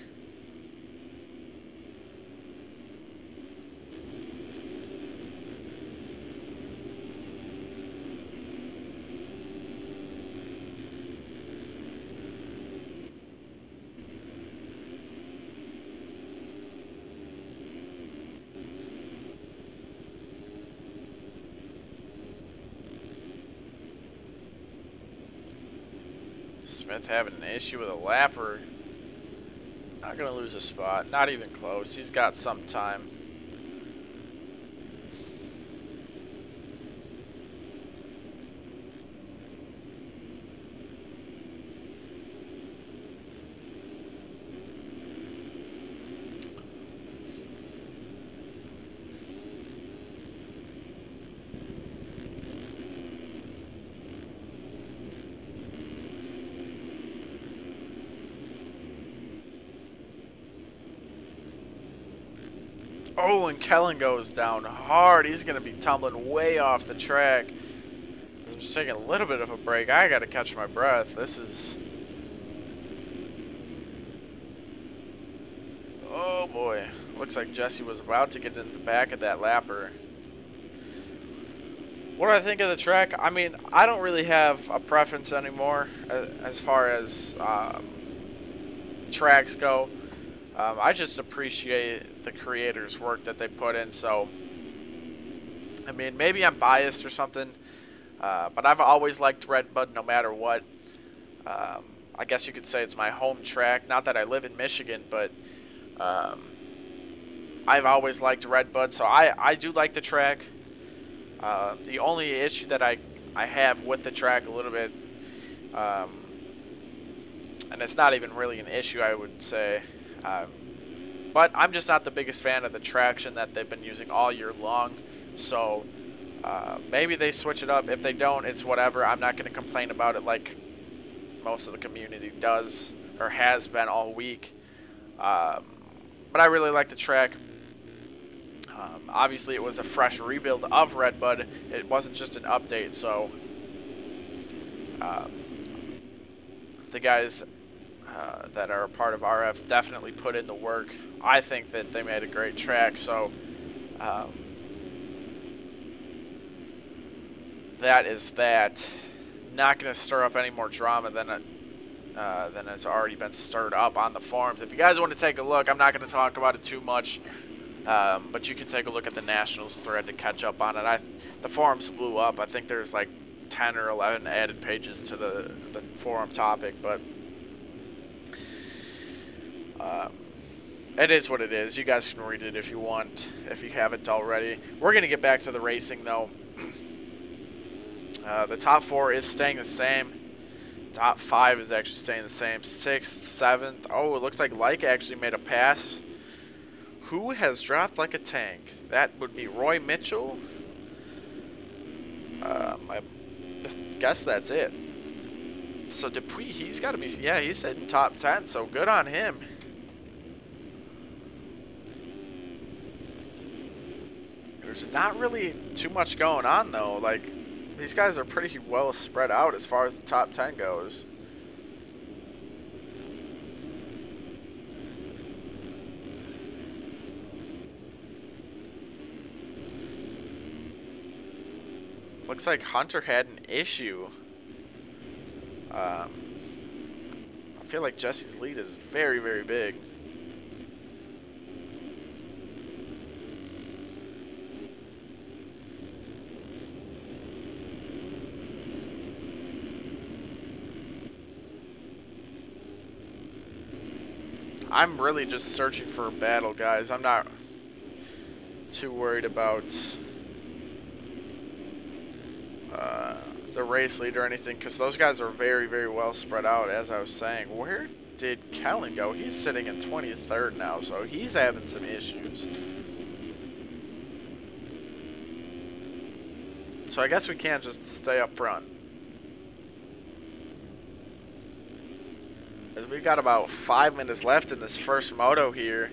Smith having an issue with a lapper. Not going to lose a spot. Not even close. He's got some time. Oh, and Kellen goes down hard. He's going to be tumbling way off the track. I'm just taking a little bit of a break. I got to catch my breath. This is... Oh, boy. Looks like Jesse was about to get in the back of that lapper. What do I think of the track? I mean, I don't really have a preference anymore as far as tracks go. I just appreciate the creators' work that they put in. So, I mean, maybe I'm biased or something, but I've always liked Redbud no matter what. I guess you could say it's my home track. Not that I live in Michigan, but I've always liked Redbud, so I do like the track. The only issue that I have with the track a little bit, and it's not even really an issue, I would say, but I'm just not the biggest fan of the traction that they've been using all year long. So maybe they switch it up. If they don't, it's whatever. I'm not going to complain about it like most of the community does or has been all week. But I really like the track. Obviously, it was a fresh rebuild of Redbud. It wasn't just an update, so the guys that are a part of RF definitely put in the work. I think that they made a great track, so that is that. Not going to stir up any more drama than has already been stirred up on the forums. If you guys want to take a look, I'm not going to talk about it too much. But you can take a look at the Nationals thread to catch up on it. The forums blew up. I think there's like 10 or 11 added pages to the forum topic, but it is what it is. You guys can read it if you want, if you haven't already. We're going to get back to the racing, though. The top 4 is staying the same. Top 5 is actually staying the same. 6th, 7th. Oh, it looks like Like actually made a pass. Who has dropped like a tank? That would be Roy Mitchell. I guess that's it. So Dupuis, he's got to be, yeah, he's sitting top 10, so good on him. There's not really too much going on, though. Like, these guys are pretty well spread out as far as the top 10 goes. Looks like Hunter had an issue. I feel like Jesse's lead is very, very big. I'm really just searching for a battle, guys. I'm not too worried about the race lead or anything, because those guys are very, very well spread out, as I was saying. Where did Kellen go? He's sitting in 23rd now, so he's having some issues. So I guess we can't just stay up front. As we've got about 5 minutes left in this first moto here.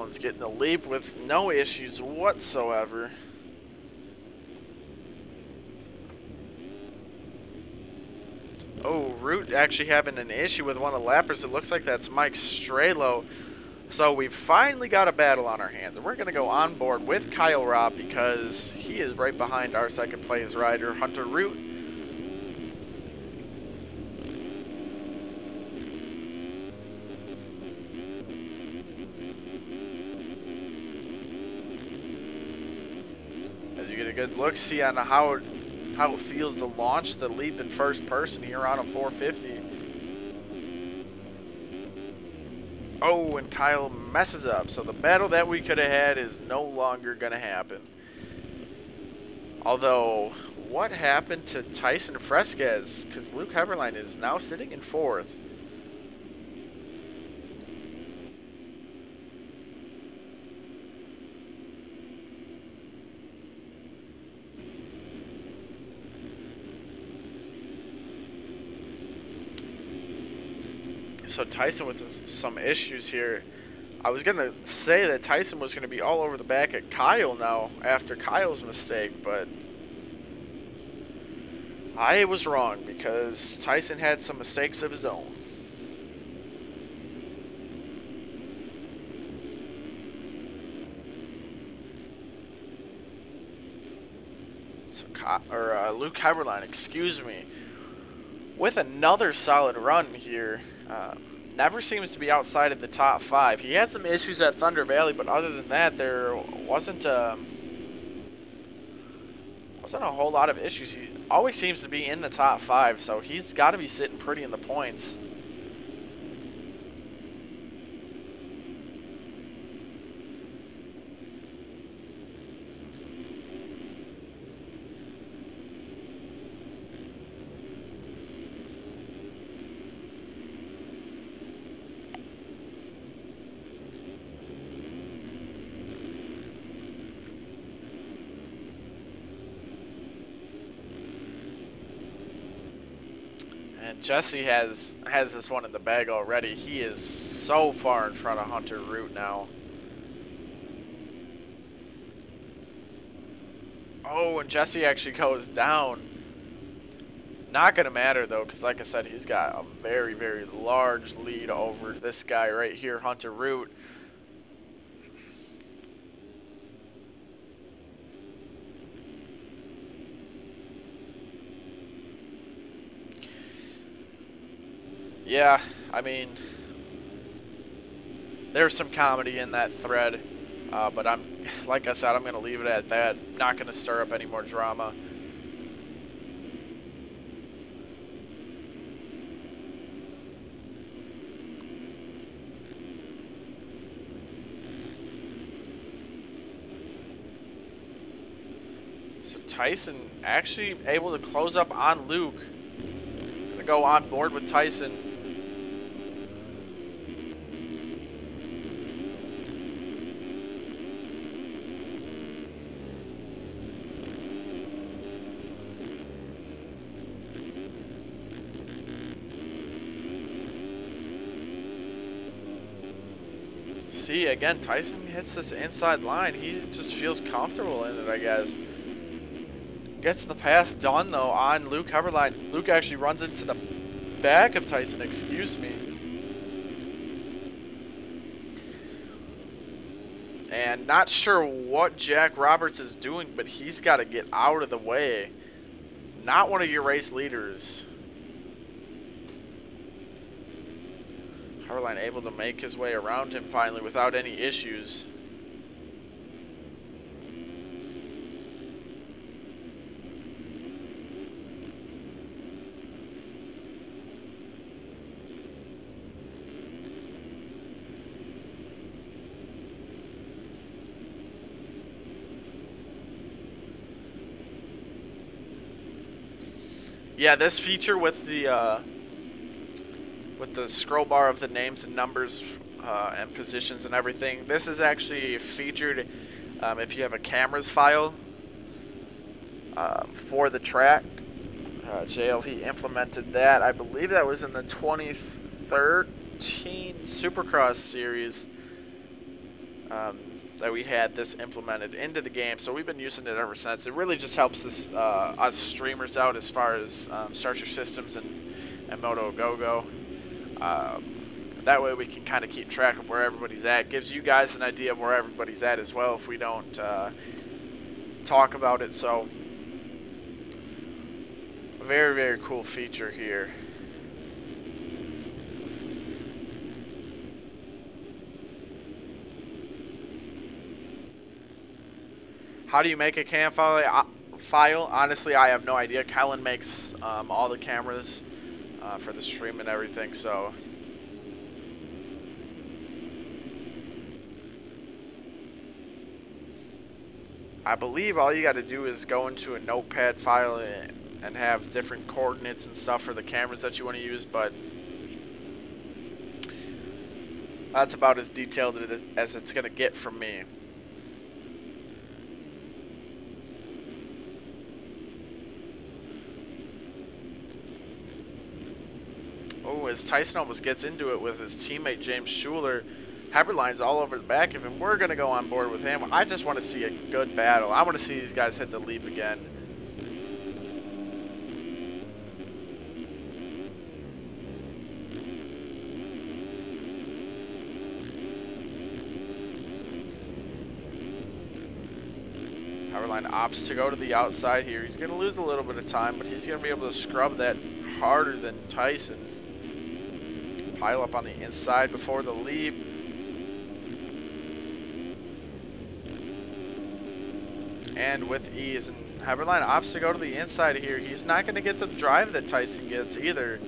Mullins getting the leap with no issues whatsoever. Oh, Root actually having an issue with one of the lappers. It looks like that's Mike Strelo. So we finally got a battle on our hands. We're going to go on board with Kyle Robb because he is right behind our second place rider, Hunter Root. As you get a good look, see on how it feels to launch the leap in first person here on a 450. Oh, and Kyle messes up. So the battle that we could have had is no longer going to happen. Although, what happened to Tyson Fresquez? Because Luke Heberlein is now sitting in 4th. So Tyson with some issues here. I was going to say that Tyson was going to be all over the back at Kyle now after Kyle's mistake, but I was wrong because Tyson had some mistakes of his own. So, Luke Heberlein, excuse me, with another solid run here. Never seems to be outside of the top 5. He had some issues at Thunder Valley, but other than that, there wasn't a whole lot of issues. He always seems to be in the top 5, so he's got to be sitting pretty in the points. And Jesse has this one in the bag already. He is so far in front of Hunter Root now. Oh, and Jesse actually goes down. Not going to matter, though, because like I said, he's got a very, very large lead over this guy right here, Hunter Root. Yeah, I mean, there's some comedy in that thread, but like I said, I'm going to leave it at that. Not going to stir up any more drama. So Tyson actually able to close up on Luke. Gonna go on board with Tyson. See, again, Tyson hits this inside line. He just feels comfortable in it, I guess. Gets the pass done, though, on Luke Heberlein. Luke actually runs into the back of Tyson, excuse me. And not sure what Jack Roberts is doing, but he's got to get out of the way. Not one of your race leaders. Heberlein able to make his way around him finally without any issues. Yeah, this feature with the scroll bar of the names and numbers and positions and everything, this is actually featured if you have a cameras file for the track. JLV implemented that. I believe that was in the 2013 Supercross series that we had this implemented into the game, so we've been using it ever since. It really just helps us streamers out as far as Start Your Systems and Moto Go. That way we can kind of keep track of where everybody's at. Gives you guys an idea of where everybody's at as well if we don't talk about it. So, a very, very cool feature here. How do you make a cam file? Honestly, I have no idea. Kellen makes all the cameras for the stream and everything, so I believe all you got to do is go into a notepad file and have different coordinates and stuff for the cameras that you want to use, but that's about as detailed as it's going to get from me. as Tyson almost gets into it with his teammate James Schuler. Heberlein's all over the back of him. We're going to go on board with him. I just want to see a good battle. I want to see these guys hit the leap again. Heberlein opts to go to the outside here. He's going to lose a little bit of time, but he's going to be able to scrub that harder than Tyson. Pile up on the inside before the leap. And with ease, and Heberlein opts to go to the inside here. He's not going to get the drive that Tyson gets either.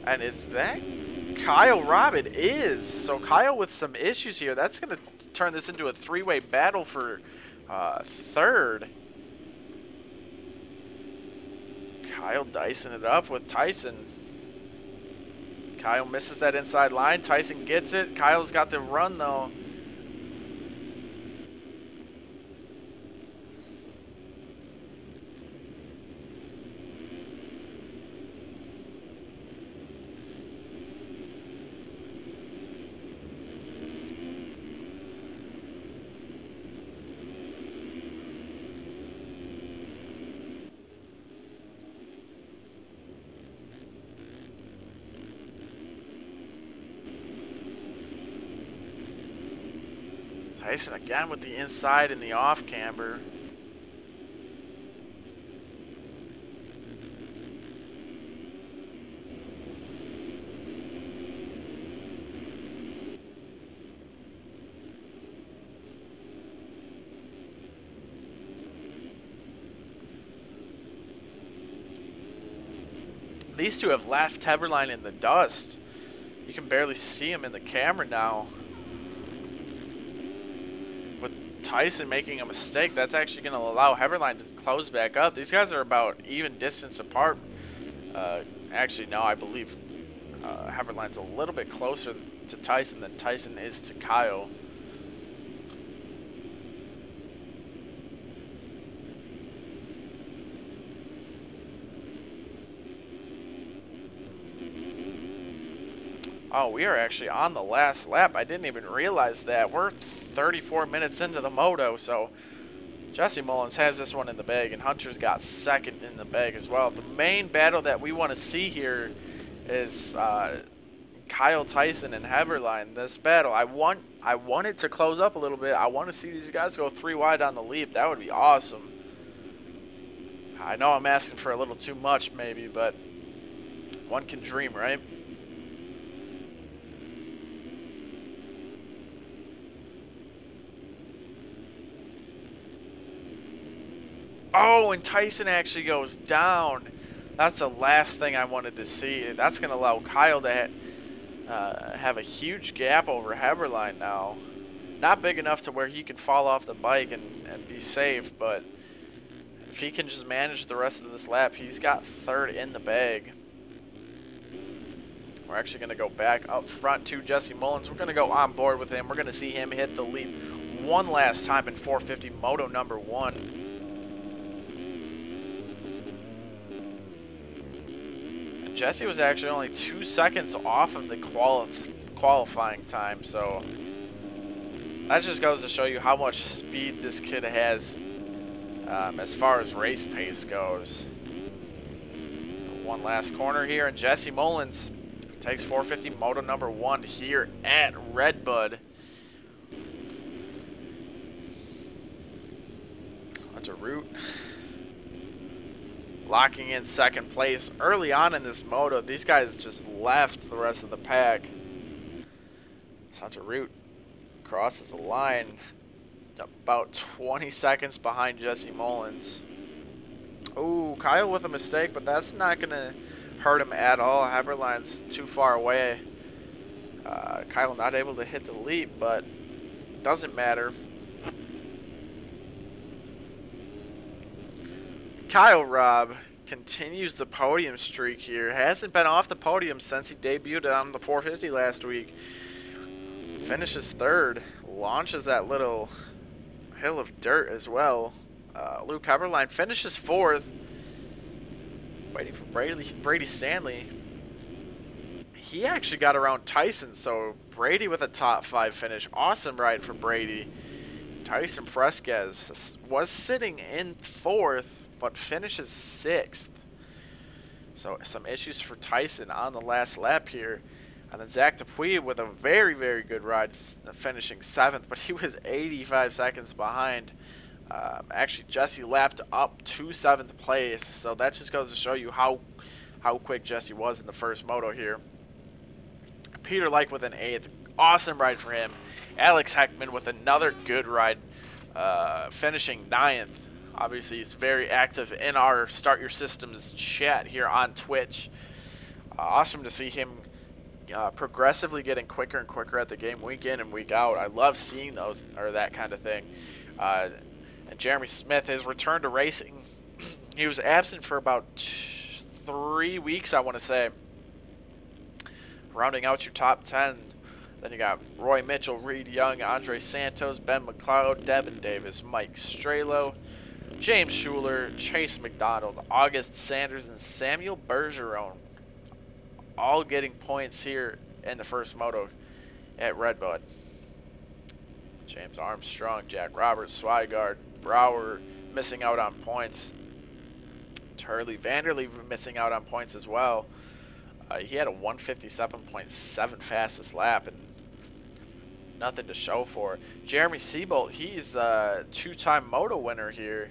And is that Kyle Robb? It is. So Kyle with some issues here. That's going to turn this into a three-way battle for third. Kyle dicing it up with Tyson. Kyle misses that inside line. Tyson gets it. Kyle's got the run though. Tyson again with the inside and the off camber. These two have left Heberlein in the dust. You can barely see him in the camera now. Tyson making a mistake, that's actually going to allow Heberlein to close back up. These guys are about even distance apart. Actually, no, I believe Heberlein's a little bit closer to Tyson than Tyson is to Kyle. Oh, we are actually on the last lap. I didn't even realize that. We're 34 minutes into the moto, so Jesse Mullins has this one in the bag, and Hunter's got second in the bag as well. The main battle that we want to see here is Kyle Tyson and Heberlein. This battle, I want it to close up a little bit. I want to see these guys go 3 wide on the leap. That would be awesome. I know I'm asking for a little too much maybe, but one can dream, right? Oh, and Tyson actually goes down. That's the last thing I wanted to see. That's going to allow Kyle to have a huge gap over Heberlein now. Not big enough to where he can fall off the bike and be safe, but if he can just manage the rest of this lap, he's got third in the bag. We're actually going to go back up front to Jesse Mullins. We're going to go on board with him. We're going to see him hit the leap one last time in 450 Moto number 1. Jesse was actually only 2 seconds off of the qualifying time, so that just goes to show you how much speed this kid has as far as race pace goes. One last corner here, and Jesse Mullins takes 450 Moto number 1 here at Redbud. That's a route. Locking in second place early on in this moto. These guys just left the rest of the pack. Santa Root crosses the line about 20 seconds behind Jesse Mullins. Ooh, Kyle with a mistake, but that's not going to hurt him at all. Heberlein's too far away. Kyle not able to hit the leap, but doesn't matter. Kyle Robb continues the podium streak here. Hasn't been off the podium since he debuted on the 450 last week. Finishes third. Launches that little hill of dirt as well. Luke Heberlein finishes fourth. Waiting for Brady Stanley. he actually got around Tyson, so Brady with a top 5 finish. Awesome ride for Brady. Tyson Fresquez was sitting in 4th, but finishes 6th. So some issues for Tyson on the last lap here. And then Zach Dupuis with a very, very good ride, finishing 7th, but he was 85 seconds behind. Actually, Jesse lapped up to 7th place, so that just goes to show you how quick Jesse was in the first moto here. Peter Lik with an 8th. Awesome ride for him. Alex Heckman with another good ride, finishing 9th. Obviously, he's very active in our Start Your Systems chat here on Twitch. Awesome to see him progressively getting quicker and quicker at the game, week in and week out. I love seeing those, or that kind of thing. And Jeremy Smith has returned to racing. He was absent for about 3 weeks, I want to say. Rounding out your top 10, then you got Roy Mitchell, Reed Young, Andre Santos, Ben McLeod, Devin Davis, Mike Strelo, James Schuler, Chase McDonald, August Sanders, and Samuel Bergeron, all getting points here in the first moto at Redbud. James Armstrong, Jack Roberts, Swigard, Brower missing out on points. Turley Vanderleef missing out on points as well. He had a 157.7 fastest lap and nothing to show for. Jeremy Seabolt, he's a 2-time moto winner here.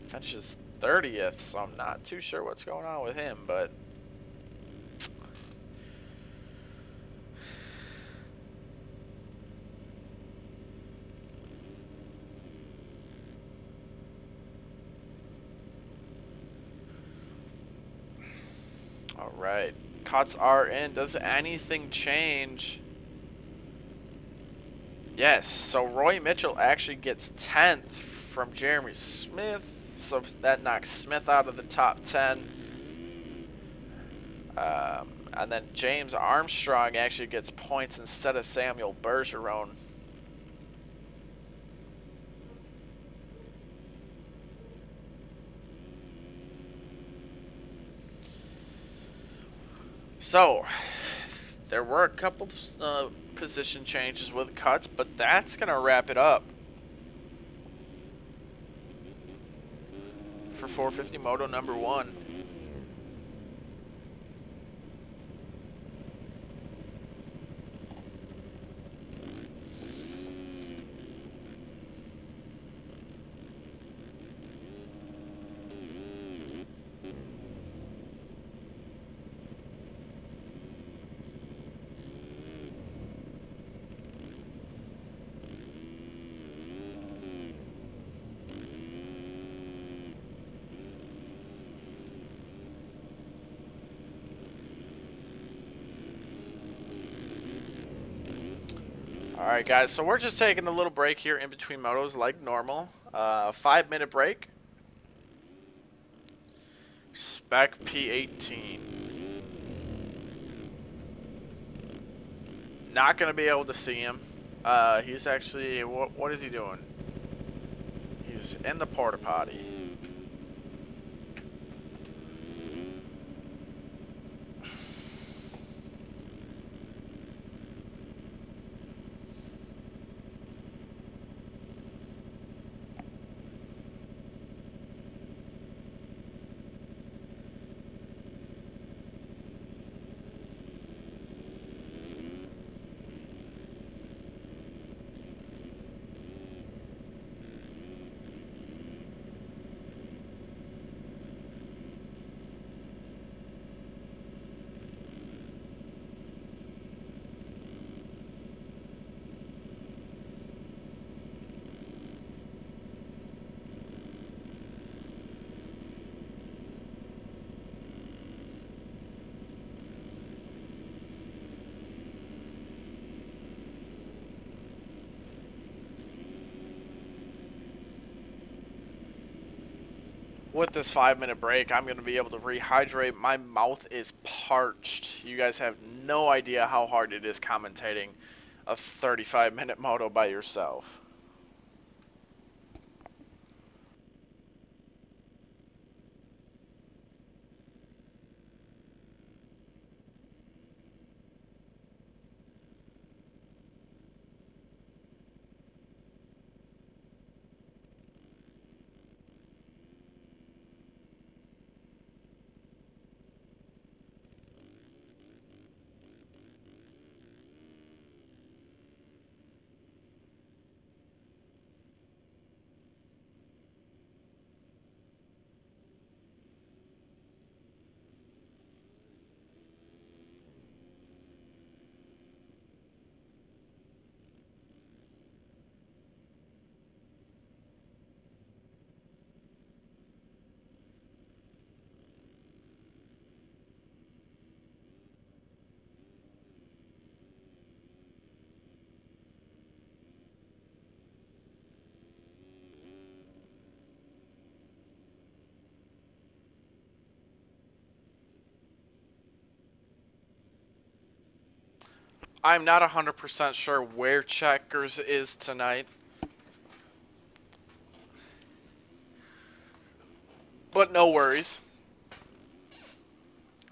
Finishes 30th, so I'm not too sure what's going on with him, but all right. Cuts are in. Does anything change? Yes. So Roy Mitchell actually gets 10th from Jeremy Smith. So that knocks Smith out of the top 10. And then James Armstrong actually gets points instead of Samuel Bergeron. So, there were a couple position changes with cuts, but that's going to wrap it up for 450 Moto number 1. Alright guys, so we're just taking a little break here in between motos like normal. 5-minute break. Spec P18. Not going to be able to see him. He's actually, what is he doing? He's in the porta potty. With this 5-minute break, I'm going to be able to rehydrate. My mouth is parched. You guys have no idea how hard it is commentating a 35-minute moto by yourself. I'm not 100% sure where Checkers is tonight. But no worries.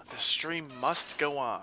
The stream must go on.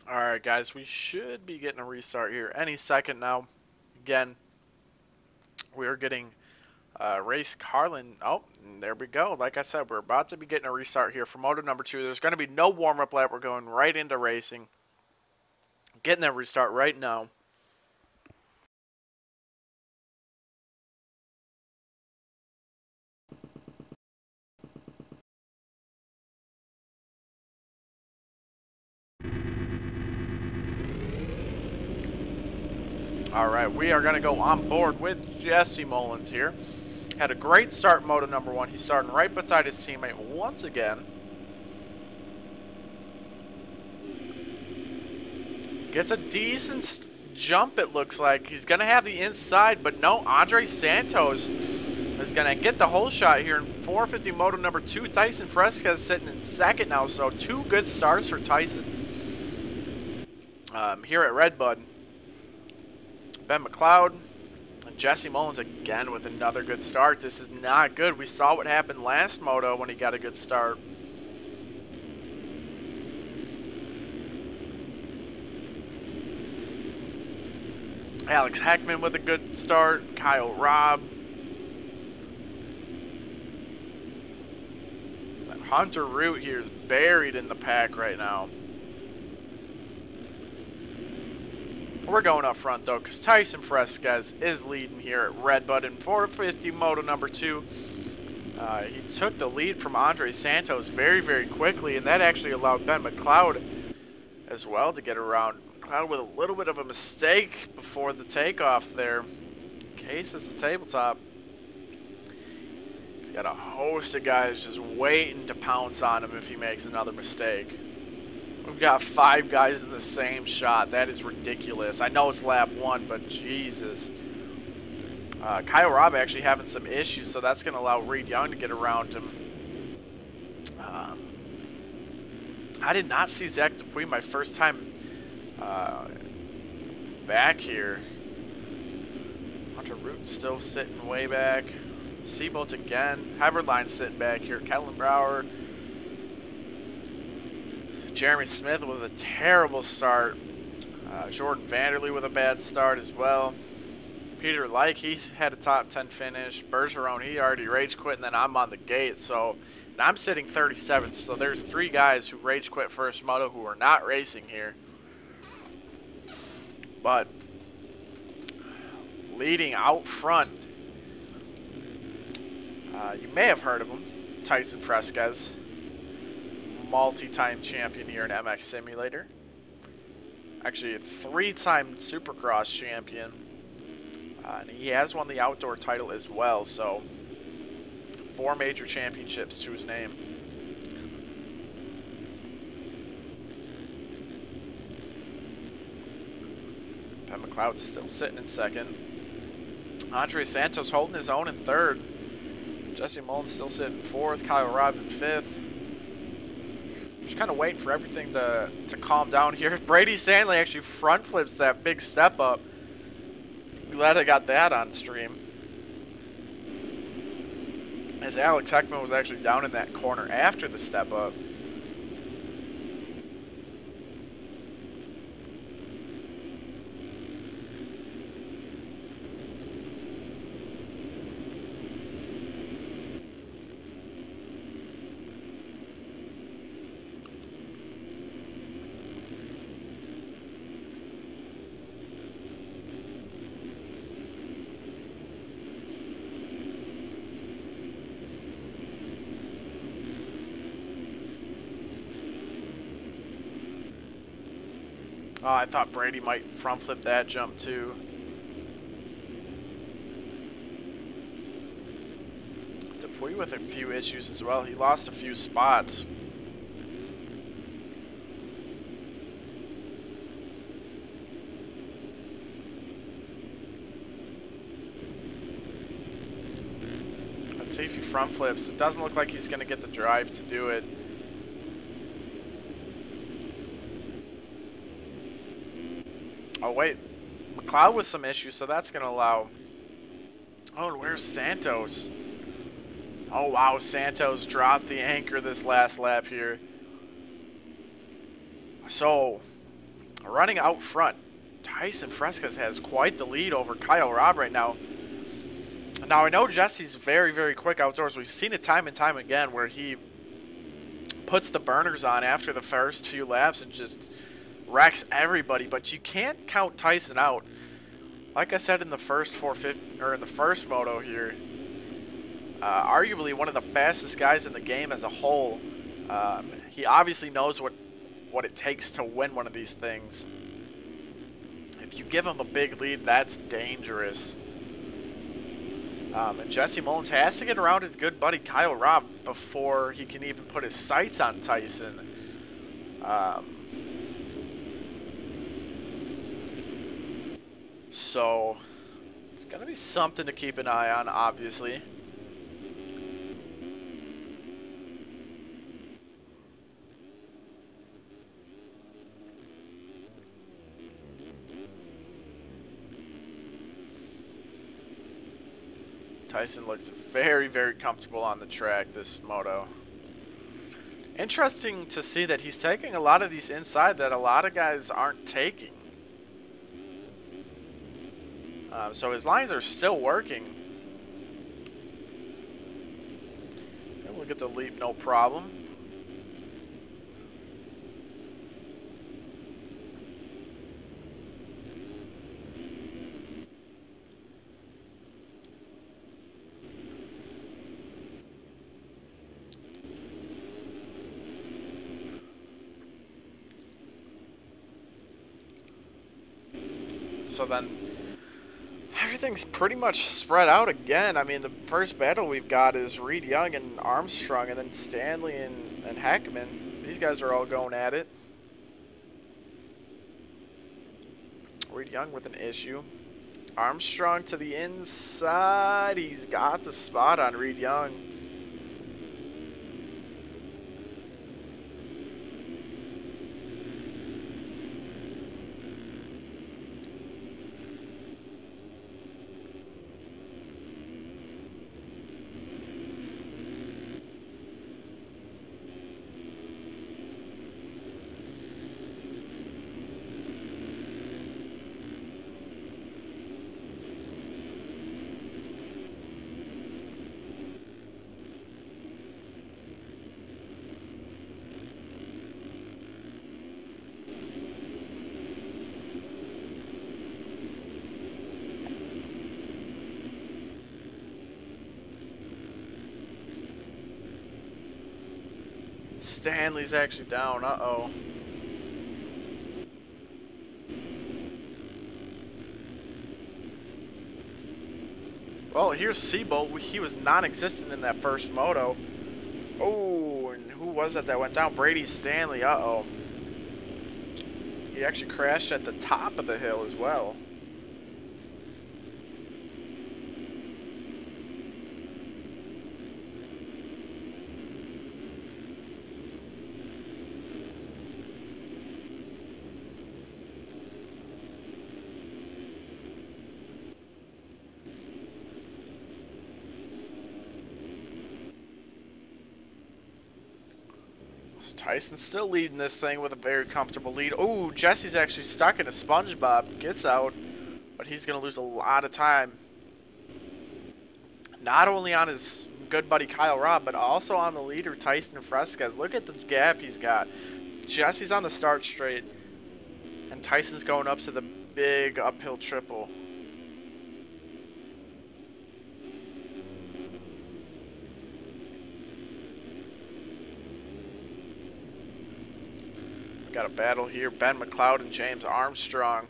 Alright guys, we should be getting a restart here any second now. Again, we are getting race Carlin. Oh, there we go. Like I said, we're about to be getting a restart here for moto number 2. There's going to be no warm-up lap. We're going right into racing. Getting that restart right now. Alright, we are going to go on board with Jesse Mullins here. Had a great start in moto number 1. He's starting right beside his teammate once again. Gets a decent jump, it looks like. He's going to have the inside, but no, Andre Santos is going to get the whole shot here in 450 moto number 2. Tyson Fresquez sitting in second now, so 2 good starts for Tyson. Here at Redbud. Ben McLeod and Jesse Mullins again with another good start. This is not good. We saw what happened last moto when he got a good start. Alex Heckman with a good start. Kyle Robb. Hunter Root here is buried in the pack right now. We're going up front, though, because Tyson Fresquez is leading here at Redbud in 450 moto number 2. He took the lead from Andre Santos very, very quickly, and that actually allowed Ben McLeod as well to get around. McLeod with a little bit of a mistake before the takeoff there. Case is the tabletop. He's got a host of guys just waiting to pounce on him if he makes another mistake. We've got 5 guys in the same shot. That is ridiculous. I know it's lap 1, but Jesus. Kyle Robb actually having some issues, so that's going to allow Reed Young to get around him. I did not see Zach Dupuy my first time back here. Hunter Root still sitting way back. Seabolt again. Heverline sitting back here. Kellen Brower. Jeremy Smith with a terrible start. Jordan Vanderlee with a bad start as well. Peter Like, he had a top 10 finish. Bergeron, he already rage quit, and then I'm on the gate. So, and I'm sitting 37th. So there's 3 guys who rage quit first moto who are not racing here. But leading out front, you may have heard of him, Tyson Fresquez. Multi-time champion here in MX Simulator. Actually, a 3-time Supercross champion. And he has won the outdoor title as well, so 4 major championships to his name. Pat McLeod still sitting in second. Andre Santos holding his own in third. Jesse Mullins still sitting in fourth. Kyle Robb in fifth. Just kind of waiting for everything to calm down here. Brady Stanley actually front flips that big step up. Glad I got that on stream. As Alex Heckman was actually down in that corner after the step up. Oh, I thought Brady might front flip that jump too. Dupuy with a few issues as well. He lost a few spots. Let's see if he front flips. It doesn't look like he's going to get the drive to do it. Oh, wait. McLeod with some issues, so that's going to allow... Oh, and where's Santos? Oh, wow. Santos dropped the anchor this last lap here. So, running out front, Tyson Frescas has quite the lead over Kyle Robb right now. Now, I know Jesse's very, very quick outdoors. We've seen it time and time again where he puts the burners on after the first few laps and just... wrecks everybody, but you can't count Tyson out. Like I said in the first 450 or in the first moto here, arguably one of the fastest guys in the game as a whole. He obviously knows what it takes to win one of these things. If you give him a big lead, that's dangerous. And Jesse Mullins has to get around his good buddy Kyle Robb before he can even put his sights on Tyson. So, it's going to be something to keep an eye on, obviously. Tyson looks very, very comfortable on the track this moto. Interesting to see that he's taking a lot of these inside that a lot of guys aren't taking. So his lines are still working. And we'll get the leap, no problem. So then everything's pretty much spread out again. I mean, the first battle we've got is Reed Young and Armstrong, and then Stanley and Heckman. These guys are all going at it. Reed Young with an issue. Armstrong to the inside. He's got the spot on Reed Young. Stanley's actually down. Uh-oh. Well, here's Seabolt. He was non-existent in that first moto. Oh, and who was that went down? Brady Stanley. Uh-oh. He actually crashed at the top of the hill as well. So Tyson's still leading this thing with a very comfortable lead. Oh, Jesse's actually stuck in a SpongeBob. Gets out, but he's going to lose a lot of time. Not only on his good buddy Kyle Robb, but also on the leader Tyson Fresquez. Look at the gap he's got. Jesse's on the start straight, and Tyson's going up to the big uphill triple. Got a battle here. Ben McLeod and James Armstrong.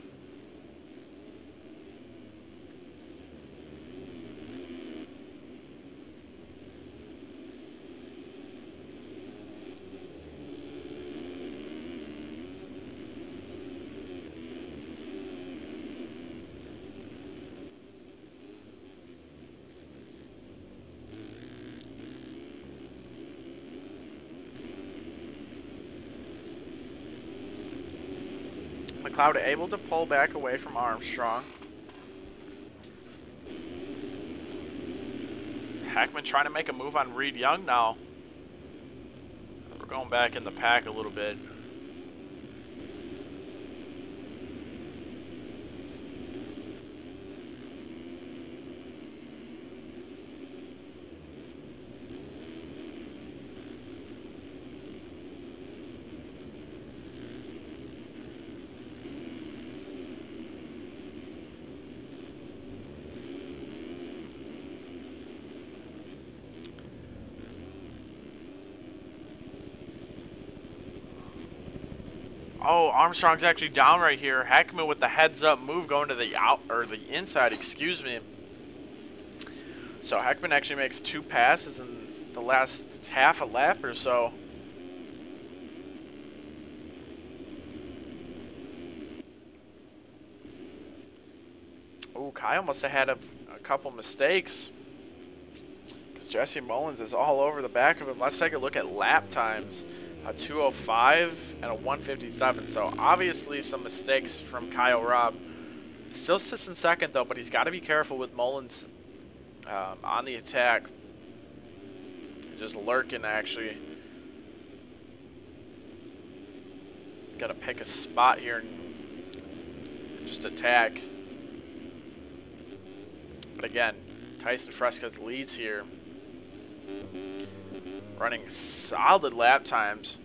McLeod able to pull back away from Armstrong. Hackman trying to make a move on Reed Young now. We're going back in the pack a little bit. Oh, Armstrong's actually down right here. Hackman with the heads-up move going to the the inside, excuse me. So Hackman actually makes 2 passes in the last half a lap or so. Oh, Kyle must have had a couple mistakes, because Jesse Mullins is all over the back of him. Let's take a look at lap times. A 2:05 and a 1:57. So obviously some mistakes from Kyle Robb. Still sits in second though, but he's got to be careful with Mullins on the attack. Just lurking actually. Got to pick a spot here and just attack. But again, Tyson Fresquez leads here. Running solid lap times.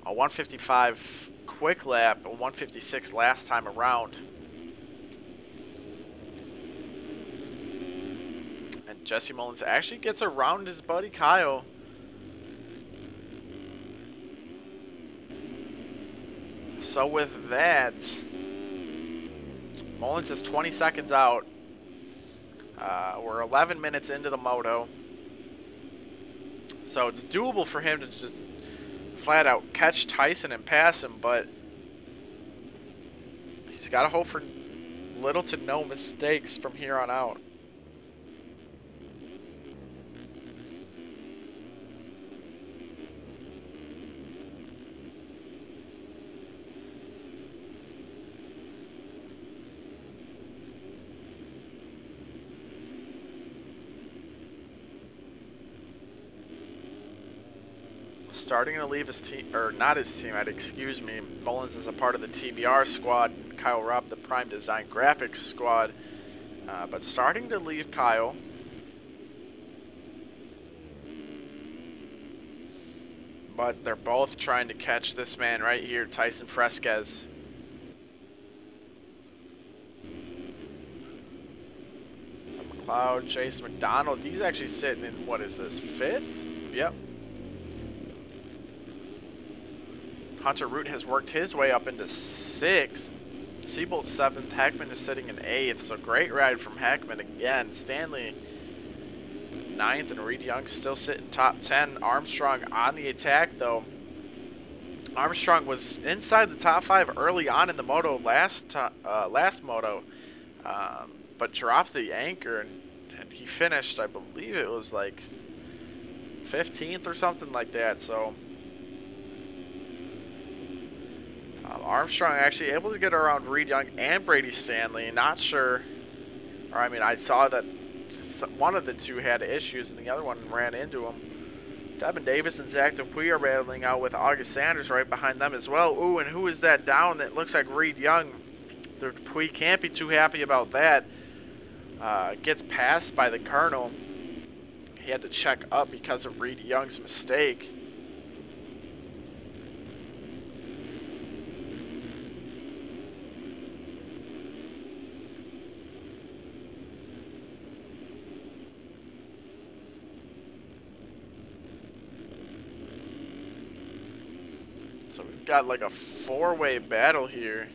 A 1:55 quick lap, a 1:56 last time around. And Jesse Mullins actually gets around his buddy Kyle. So with that, Mullins is 20 seconds out. We're 11 minutes into the moto. So it's doable for him to just flat out catch Tyson and pass him, but he's got to hope for little to no mistakes from here on out. Starting to leave his team, or not his teammate, excuse me. Mullins is a part of the TBR squad. Kyle Robb, the Prime Design Graphics squad. But starting to leave Kyle. But they're both trying to catch this man right here, Tyson Fresquez. McLeod, Chase McDonald. He's actually sitting in, what is this, 5th? Yep. Hunter Root has worked his way up into 6th. Seabolt 7th. Hackman is sitting in 8th. So great ride from Hackman again. Stanley 9th, and Reed Young still sitting top 10. Armstrong on the attack though. Armstrong was inside the top 5 early on in the moto last moto, but dropped the anchor and he finished, I believe it was like 15th or something like that. So Armstrong actually able to get around Reed Young and Brady Stanley. Not sure, or I mean, I saw that one of the two had issues and the other one ran into him. Devin Davis and Zach Dupuis are battling out with August Sanders right behind them as well. Ooh, and who is that down? That looks like Reed Young. Dupuis can't be too happy about that. Gets passed by the Colonel. He had to check up because of Reed Young's mistake. So we've got like a four-way battle here.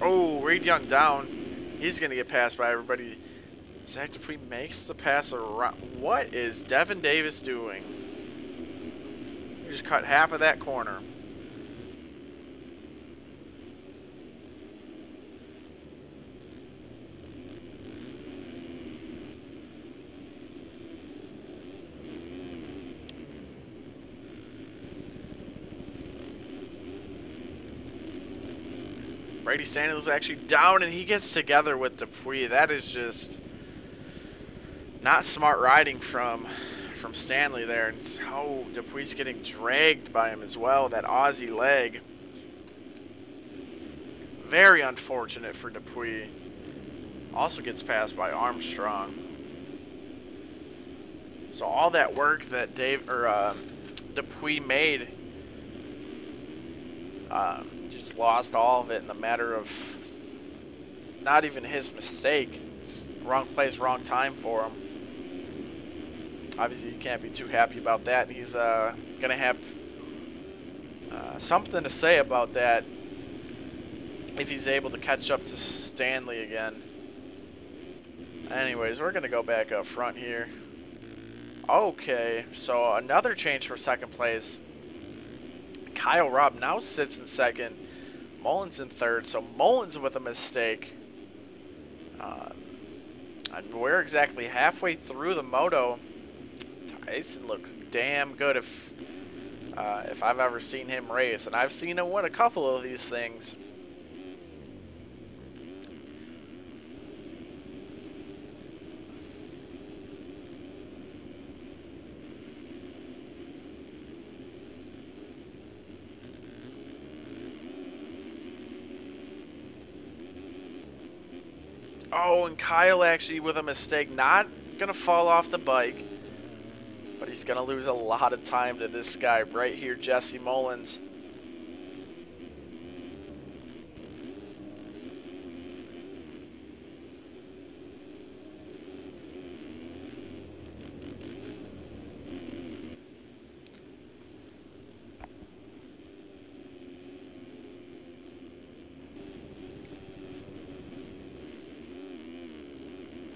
Oh, Reed Young down. He's going to get passed by everybody. Zach Dupuis makes the pass around. What is Devin Davis doing? He just cut half of that corner. Brady Sanders is actually down, and he gets together with Dupuis. That is just not smart riding from Stanley there. And oh, Dupuis getting dragged by him as well. That Aussie leg. Very unfortunate for Dupuis. Also gets passed by Armstrong. So all that work that Dupuis made, just lost all of it in the matter of not even his mistake. Wrong place, wrong time for him. Obviously, you can't be too happy about that. He's going to have something to say about that if he's able to catch up to Stanley again. Anyways, we're going to go back up front here. Okay, so another change for second place. Kyle Robb now sits in second. Mullins in third. So Mullins with a mistake. And we're exactly halfway through the moto. Tyson looks damn good if I've ever seen him race. And I've seen him win a couple of these things. Oh, and Kyle actually with a mistake, not going to fall off the bike, but he's going to lose a lot of time to this guy right here, Jesse Mullins.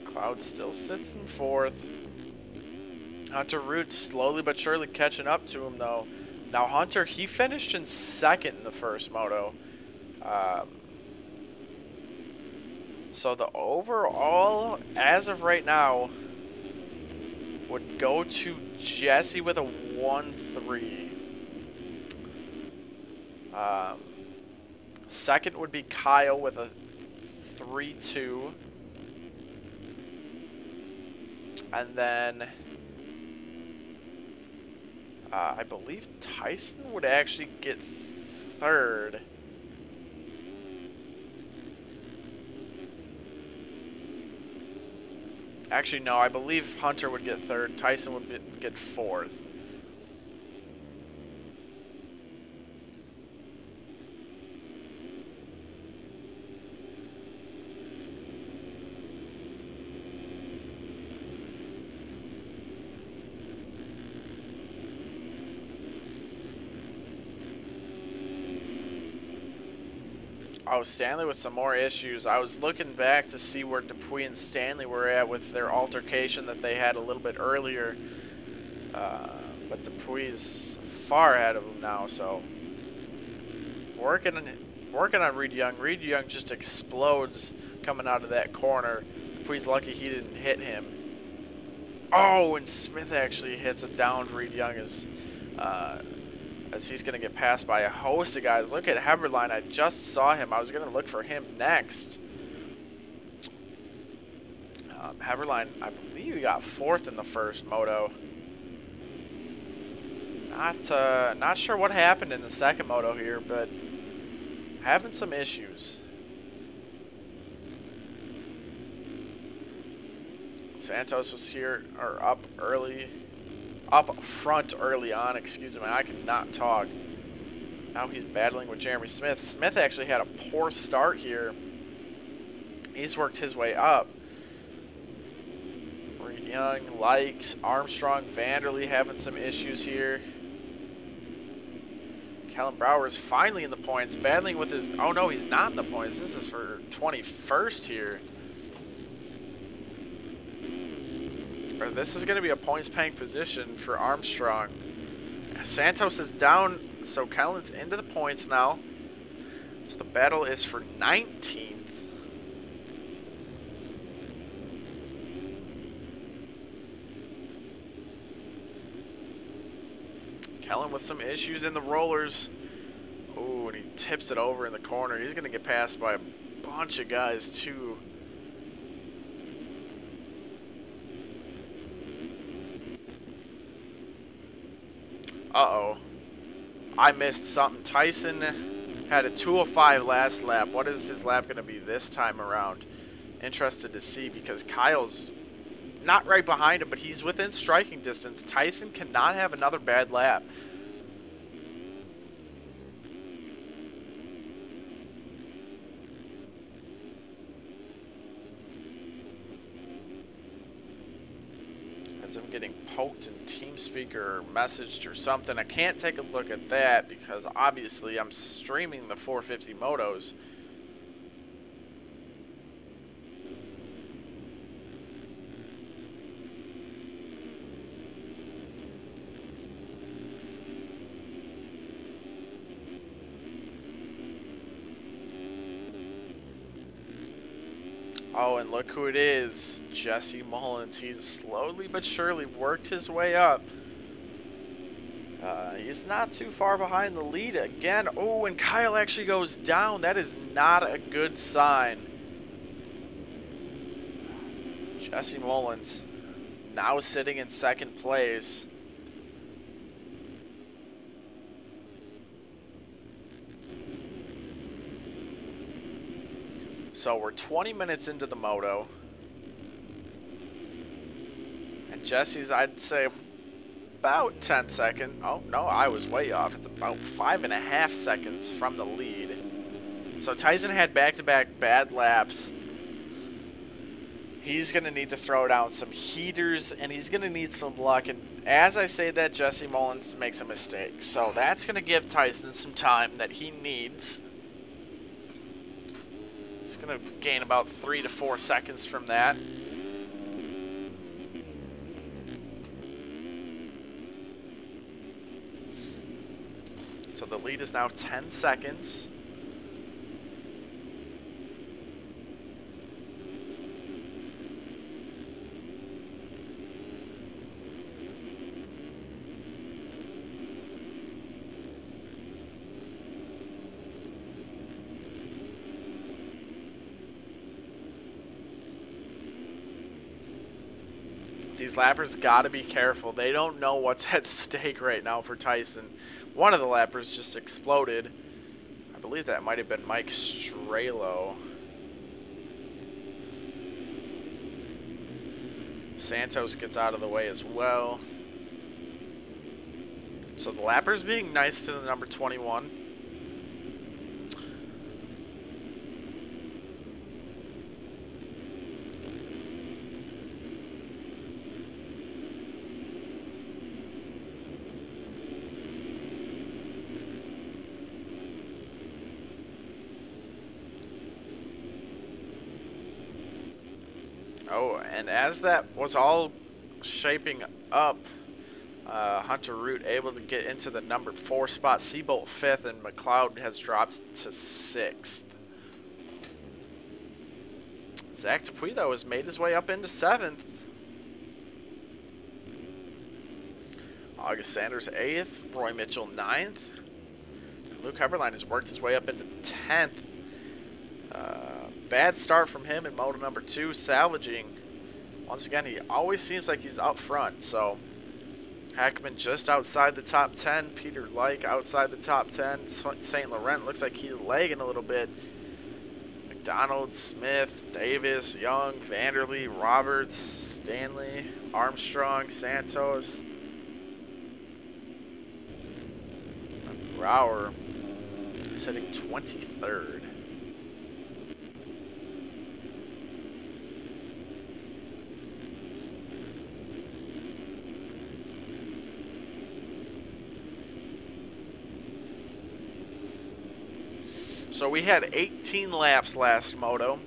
Cloud still sits in fourth. Hunter Root slowly but surely catching up to him, though. Now, Hunter, he finished in second in the first moto. So the overall, as of right now, would go to Jesse with a 1-3. Second would be Kyle with a 3-2. And then I believe Tyson would actually get third. Actually, no, I believe Hunter would get third. Tyson would get fourth. Oh, Stanley with some more issues. I was looking back to see where Dupuis and Stanley were at with their altercation that they had a little bit earlier. But Dupuis is far ahead of him now, so working on Reed Young. Reed Young just explodes coming out of that corner. Dupuis lucky he didn't hit him. Oh, and Smith actually hits a downed Reed Young as he's going to get passed by a host of guys. Look at Heberlein. I just saw him. I was going to look for him next. Heberlein, I believe he got 4th in the first moto. Not sure what happened in the second moto here, but having some issues. Santos was here, or up front early on, excuse me, I cannot talk. Now he's battling with Jeremy Smith. Smith actually had a poor start here. He's worked his way up. Young, Likes, Armstrong, Vanderlee having some issues here. Kellen Brower is finally in the points, battling with his... Oh, no, he's not in the points. This is for 21st here. Or this is going to be a points-paying position for Armstrong. Santos is down, so Kellen's into the points now. So the battle is for 19th. Kellen with some issues in the rollers. Oh, and he tips it over in the corner. He's going to get passed by a bunch of guys, too. Uh-oh. I missed something. Tyson had a 2:05 last lap. What is his lap going to be this time around? Interested to see, because Kyle's not right behind him, but he's within striking distance. Tyson cannot have another bad lap. As I'm getting poked in TeamSpeak or messaged or something, I can't take a look at that because obviously I'm streaming the 450 motos. Oh, and look who it is. Jesse Mullins. He's slowly but surely worked his way up. He's not too far behind the lead again. Oh, and Kyle actually goes down. That is not a good sign. Jesse Mullins now sitting in second place. So we're 20 minutes into the moto. And Jesse's, I'd say, about 10 seconds. Oh, no, I was way off. It's about 5.5 seconds from the lead. So Tyson had back-to-back bad laps. He's going to need to throw down some heaters, and he's going to need some luck. And as I say that, Jesse Mullins makes a mistake. So that's going to give Tyson some time that he needs. It's going to gain about 3 to 4 seconds from that. So the lead is now 10 seconds. These lappers got to be careful. They don't know what's at stake right now for Tyson. One of the lappers just exploded. I believe that might have been Mike Strelo. Santos gets out of the way as well. So the lappers being nice to the number 21. Oh, and as that was all shaping up, Hunter Root able to get into the number 4 spot, Seabolt 5th, and McLeod has dropped to 6th. Zach Dupuy, though, has made his way up into 7th. August Sanders 8th, Roy Mitchell 9th. Luke Heberlein has worked his way up into 10th. Bad start from him in moto number 2, salvaging Once again, he always seems like he's up front. So Hackman just outside the top 10. Peter Lik outside the top 10. St. Laurent looks like he's lagging a little bit. McDonald, Smith, Davis, Young, Vanderlee, Roberts, Stanley, Armstrong, Santos. Brower is hitting 23rd. So we had 18 laps last moto.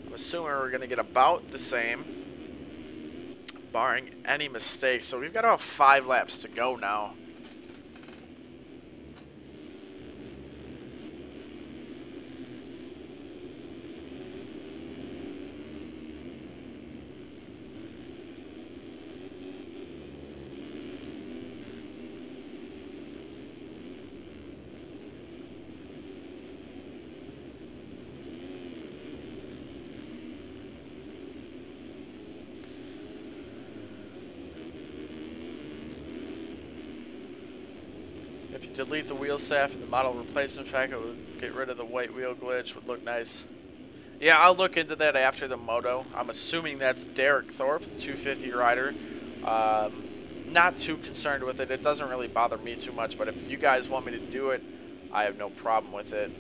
I'm assuming we're going to get about the same, barring any mistakes. So we've got about 5 laps to go now. If you delete the wheel staff and the model replacement pack, it would get rid of the white wheel glitch. Would look nice. Yeah, I'll look into that after the moto. I'm assuming that's Derek Thorpe, the 250 rider. Not too concerned with it. It doesn't really bother me too much, but if you guys want me to do it, I have no problem with it.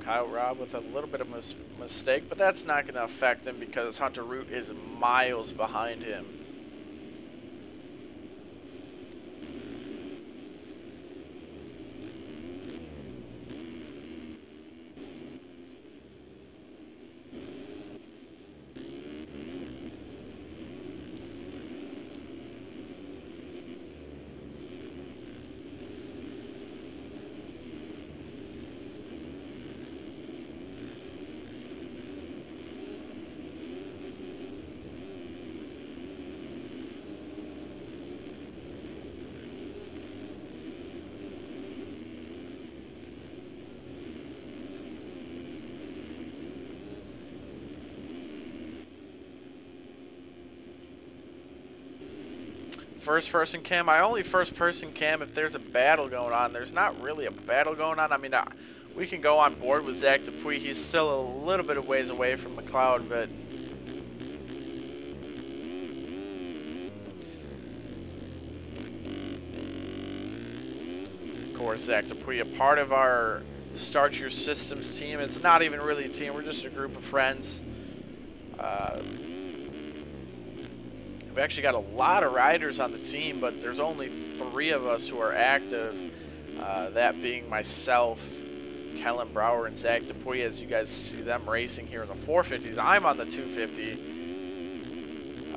Kyle Robb with a little bit of a mistake, but that's not going to affect him because Hunter Root is miles behind him. First person cam, I only first person cam if there's a battle going on. There's not really a battle going on. I mean, we can go on board with Zach Dupuis. He's still a little bit of ways away from McLeod, but of course, Zach Dupuis, a part of our Start Your Systems team. It's not even really a team. We're just a group of friends. We've actually got a lot of riders on the team, but there's only 3 of us who are active. That being myself, Kellen Brower, and Zach Dupuis, as you guys see them racing here in the 450s. I'm on the 250.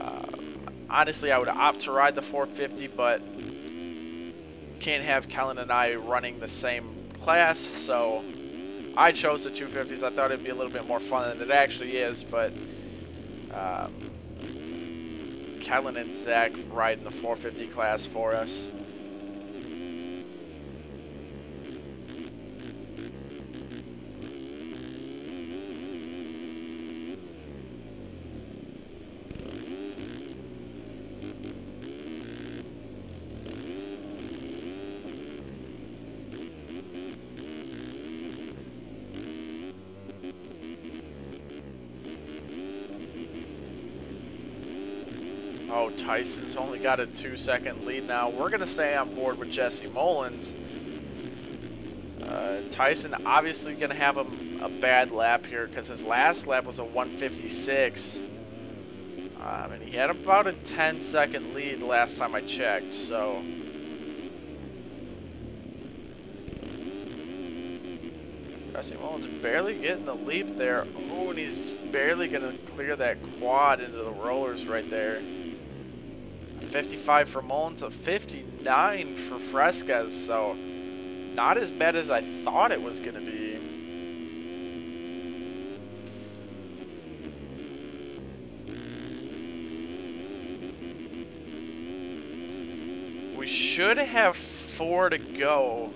Honestly, I would opt to ride the 450, but can't have Kellen and I running the same class, so I chose the 250s. I thought it'd be a little bit more fun than it actually is, but Kellen and Zach riding the 450 class for us. Oh, Tyson's only got a 2-second lead now. We're going to stay on board with Jesse Mullins. Tyson obviously going to have a bad lap here because his last lap was a 156. And he had about a 10-second lead last time I checked, so Jesse Mullins barely getting the leap there. Oh, and he's barely going to clear that quad into the rollers right there. 55 for Mullins, a 59 for Fresquez, so not as bad as I thought it was going to be. should have 4 to go.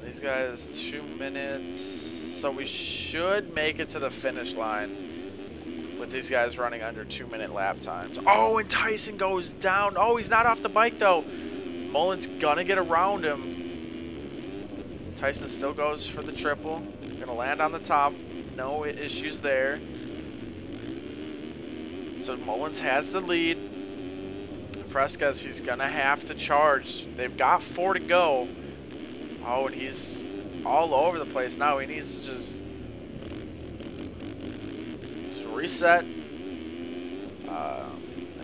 These guys 2 minutes, so we should make it to the finish line with these guys running under 2-minute lap times. Oh, and Tyson goes down. Oh, he's not off the bike though. Mullen's gonna get around him. Tyson still goes for the triple. Gonna land on the top. No issues there. So Mullins has the lead. Fresquez, he's gonna have to charge. They've got 4 to go. Oh, and he's all over the place now. He needs to just reset and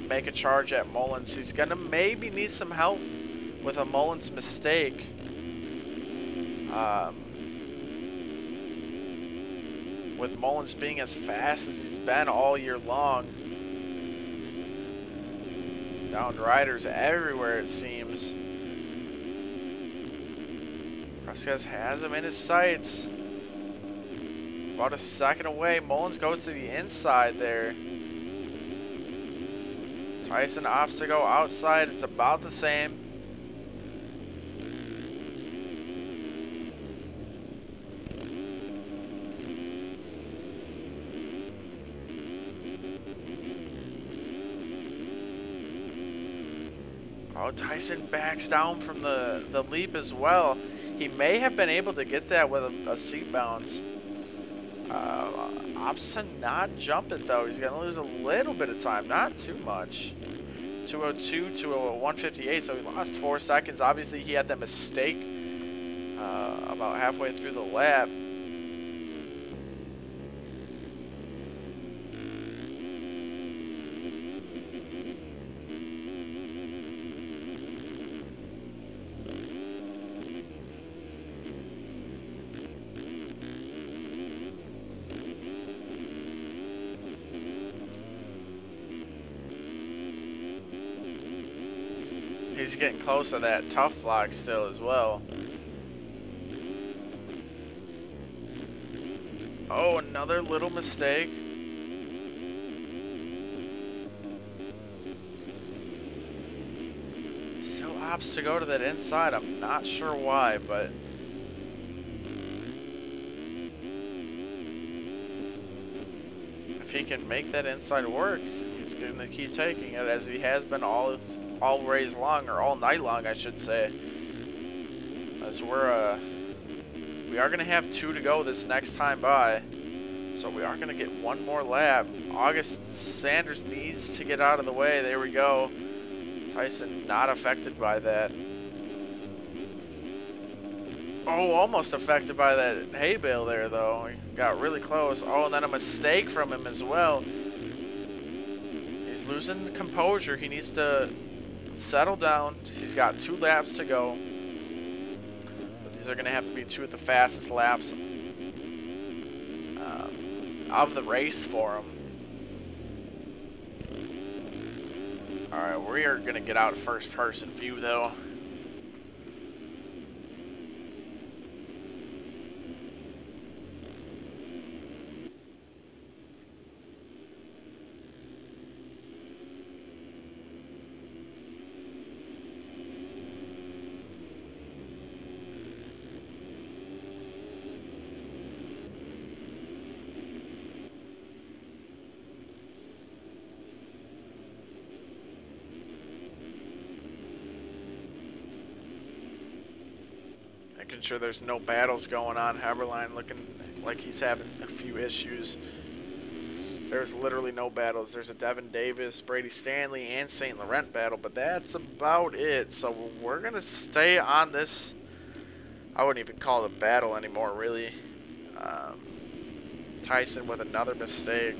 make a charge at Mullins. He's gonna maybe need some help with a Mullins mistake. With Mullins being as fast as he's been all year long. Downed riders everywhere, it seems. Fresquez has him in his sights. About a second away. Mullins goes to the inside there. Tyson opts to go outside. It's about the same. Oh, Tyson backs down from the leap as well. He may have been able to get that with a seat bounce. Opts to not jump it though. He's gonna lose a little bit of time, not too much. 202 to a 158, so he lost 4 seconds. Obviously, he had that mistake about halfway through the lap. He's getting close to that tough block still as well. Oh, another little mistake. Still opts to go to that inside. I'm not sure why, but if he can make that inside work, he's going to keep taking it as he has been all race long, or all night long, I should say. As we are going to have 2 to go this next time by, so we are going to get 1 more lap. August Sanders needs to get out of the way. There we go. Tyson not affected by that. Oh, almost affected by that hay bale there though. He got really close. Oh, and then a mistake from him as well. He's losing composure. He needs to settle down. He's got 2 laps to go. But these are going to have to be 2 of the fastest laps of the race for him. Alright, we are going to get out first person view though. Making sure there's no battles going on. Haberline looking like he's having a few issues. There's literally no battles. There's a Devin Davis, Brady Stanley, and St. Laurent battle, but that's about it. So we're going to stay on this. I wouldn't even call it a battle anymore, really. Tyson with another mistake.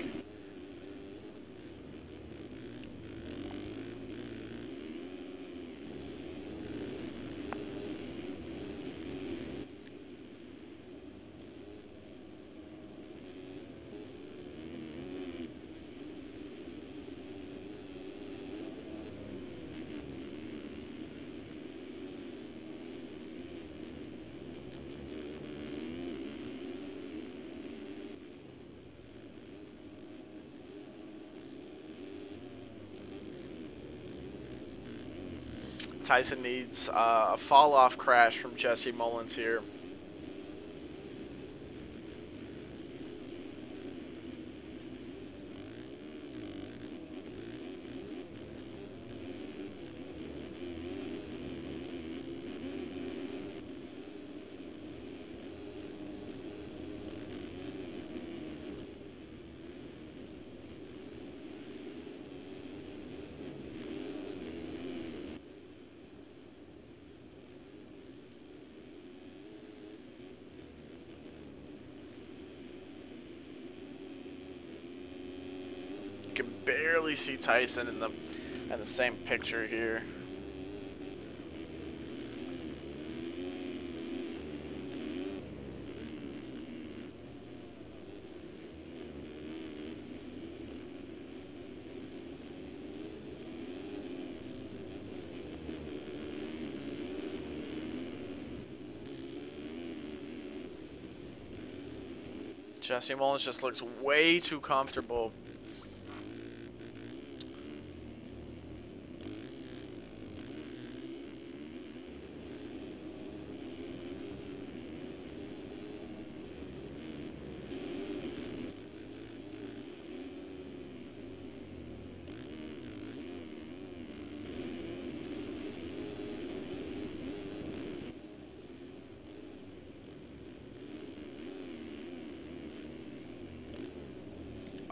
Tyson needs a fall-off crash from Jesse Mullins here. You can barely see Tyson in the same picture here. Jesse Mullins just looks way too comfortable.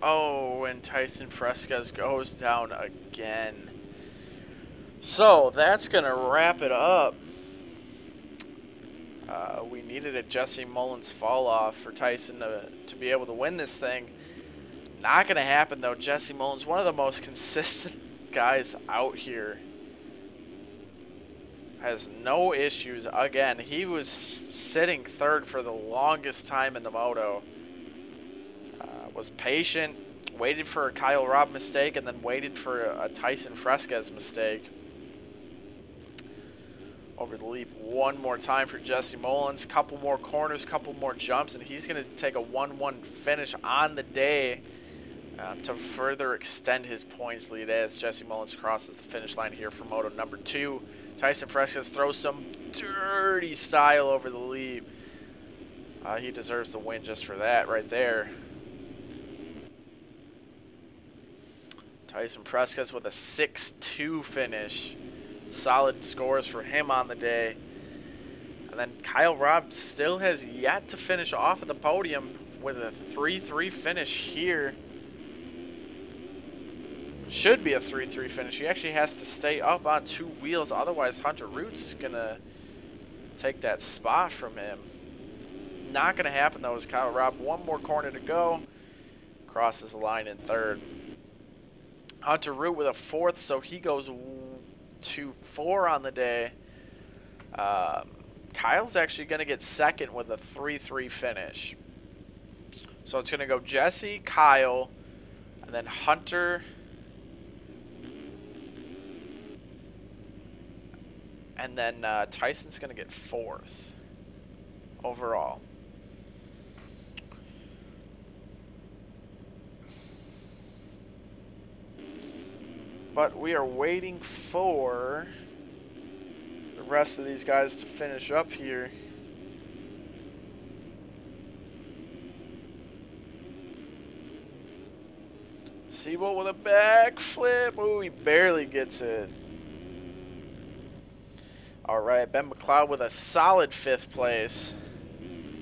Oh, and Tyson Fresquez goes down again. So that's going to wrap it up. We needed a Jesse Mullins fall off for Tyson to be able to win this thing. Not going to happen, though. Jesse Mullins, one of the most consistent guys out here. Has no issues. Again, he was sitting third for the longest time in the moto. Was patient, waited for a Kyle Robb mistake, and then waited for a Tyson Fresquez mistake. Over the leap one more time for Jesse Mullins. Couple more corners, couple more jumps, and he's going to take a 1-1 finish on the day to further extend his points lead as Jesse Mullins crosses the finish line here for moto number 2. Tyson Fresquez throws some dirty style over the leap. He deserves the win just for that right there. Tyson Fresquez with a 6-2 finish. Solid scores for him on the day. And then Kyle Robb still has yet to finish off at the podium with a 3-3 finish here. Should be a 3-3 finish. He actually has to stay up on 2 wheels. Otherwise, Hunter Root's going to take that spot from him. Not going to happen, though, as Kyle Robb. One more corner to go. Crosses the line in 3rd. Hunter Root with a 4th, so he goes to 4 on the day. Kyle's actually going to get 2nd with a 3-3 finish. So it's going to go Jesse, Kyle, and then Hunter, and then Tyson's going to get 4th overall. But we are waiting for the rest of these guys to finish up here. Seabolt with a backflip. Ooh, he barely gets it. Alright, Ben McLeod with a solid 5th place.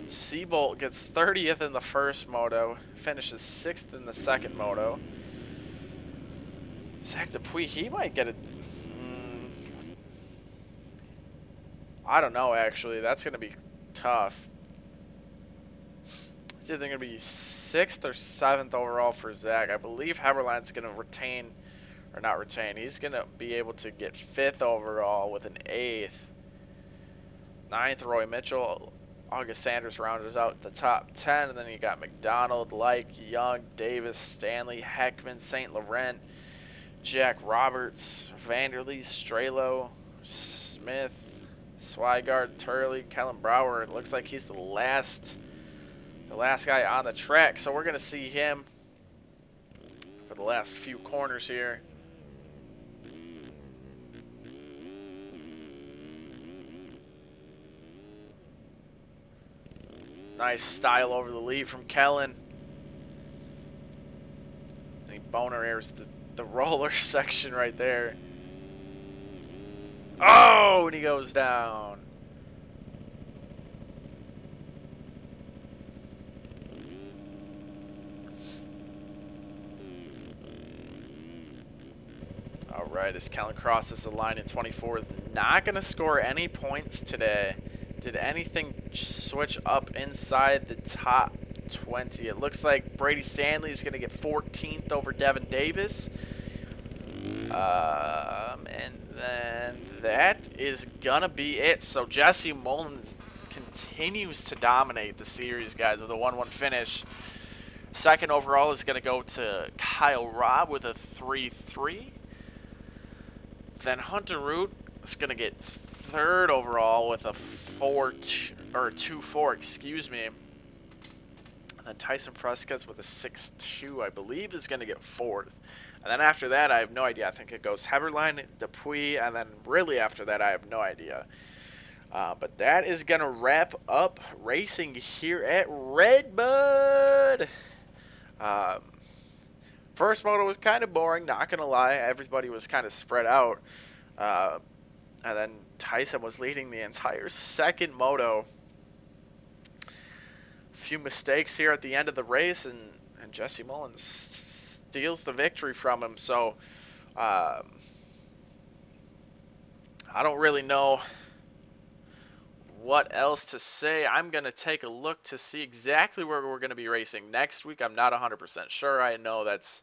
Seabolt gets 30th in the first moto, finishes 6th in the second moto. Zach Dupuis, he might get it. I don't know, actually. That's going to be tough. It's either going to be 6th or 7th overall for Zach. I believe Heberlein's going to retain, or not retain. He's going to be able to get 5th overall with an 8th. 9th, Roy Mitchell. August Sanders rounders out the top 10. And then you got McDonald, Like, Young, Davis, Stanley, Heckman, St. Laurent, Jack Roberts, Vanderlee, Strelo, Smith, Swigard, Turley, Kellen Brower. It looks like he's the last guy on the track. So we're going to see him for the last few corners here. Nice style over the lead from Kellen. And he boner airs the roller section right there. Oh, and he goes down. All right, as Kellen crosses the line in 24th, not going to score any points today. Did anything switch up inside the top 20? It looks like Brady Stanley is going to get 14th over Devin Davis. And then that is going to be it. So Jesse Mullins continues to dominate the series, guys, with a 1-1 finish. Second overall is going to go to Kyle Robb with a 3-3. Then Hunter Root is going to get third overall with a 2-4, excuse me. And then Tyson Fresquez with a 6-2, I believe, is going to get fourth. And then after that, I have no idea. I think it goes Heberlein, Dupuis, and then really after that, I have no idea. But that is going to wrap up racing here at Redbud. First moto was kind of boring, not going to lie. Everybody was kind of spread out. And then Tyson was leading the entire second moto. A few mistakes here at the end of the race, and Jesse Mullins steals the victory from him. So I don't really know what else to say. I'm going to take a look to see exactly where we're going to be racing next week. I'm not 100% sure. I know that's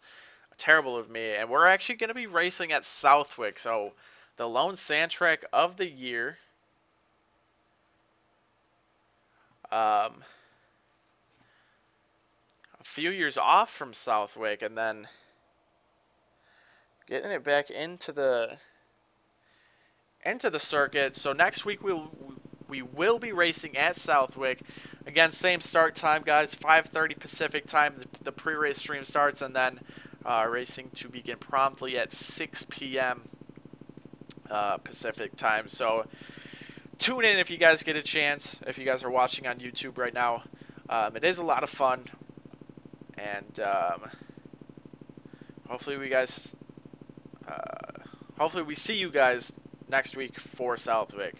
terrible of me. And we're actually going to be racing at Southwick. So the lone sand track of the year. A few years off from Southwick, and then getting it back into the circuit. So next week we will be racing at Southwick. Again, same start time, guys, 5:30 Pacific time. The pre-race stream starts, and then racing to begin promptly at 6 p.m. Pacific time. So tune in if you guys get a chance. If you guys are watching on YouTube right now, it is a lot of fun, and hopefully we see you guys next week for Southwick.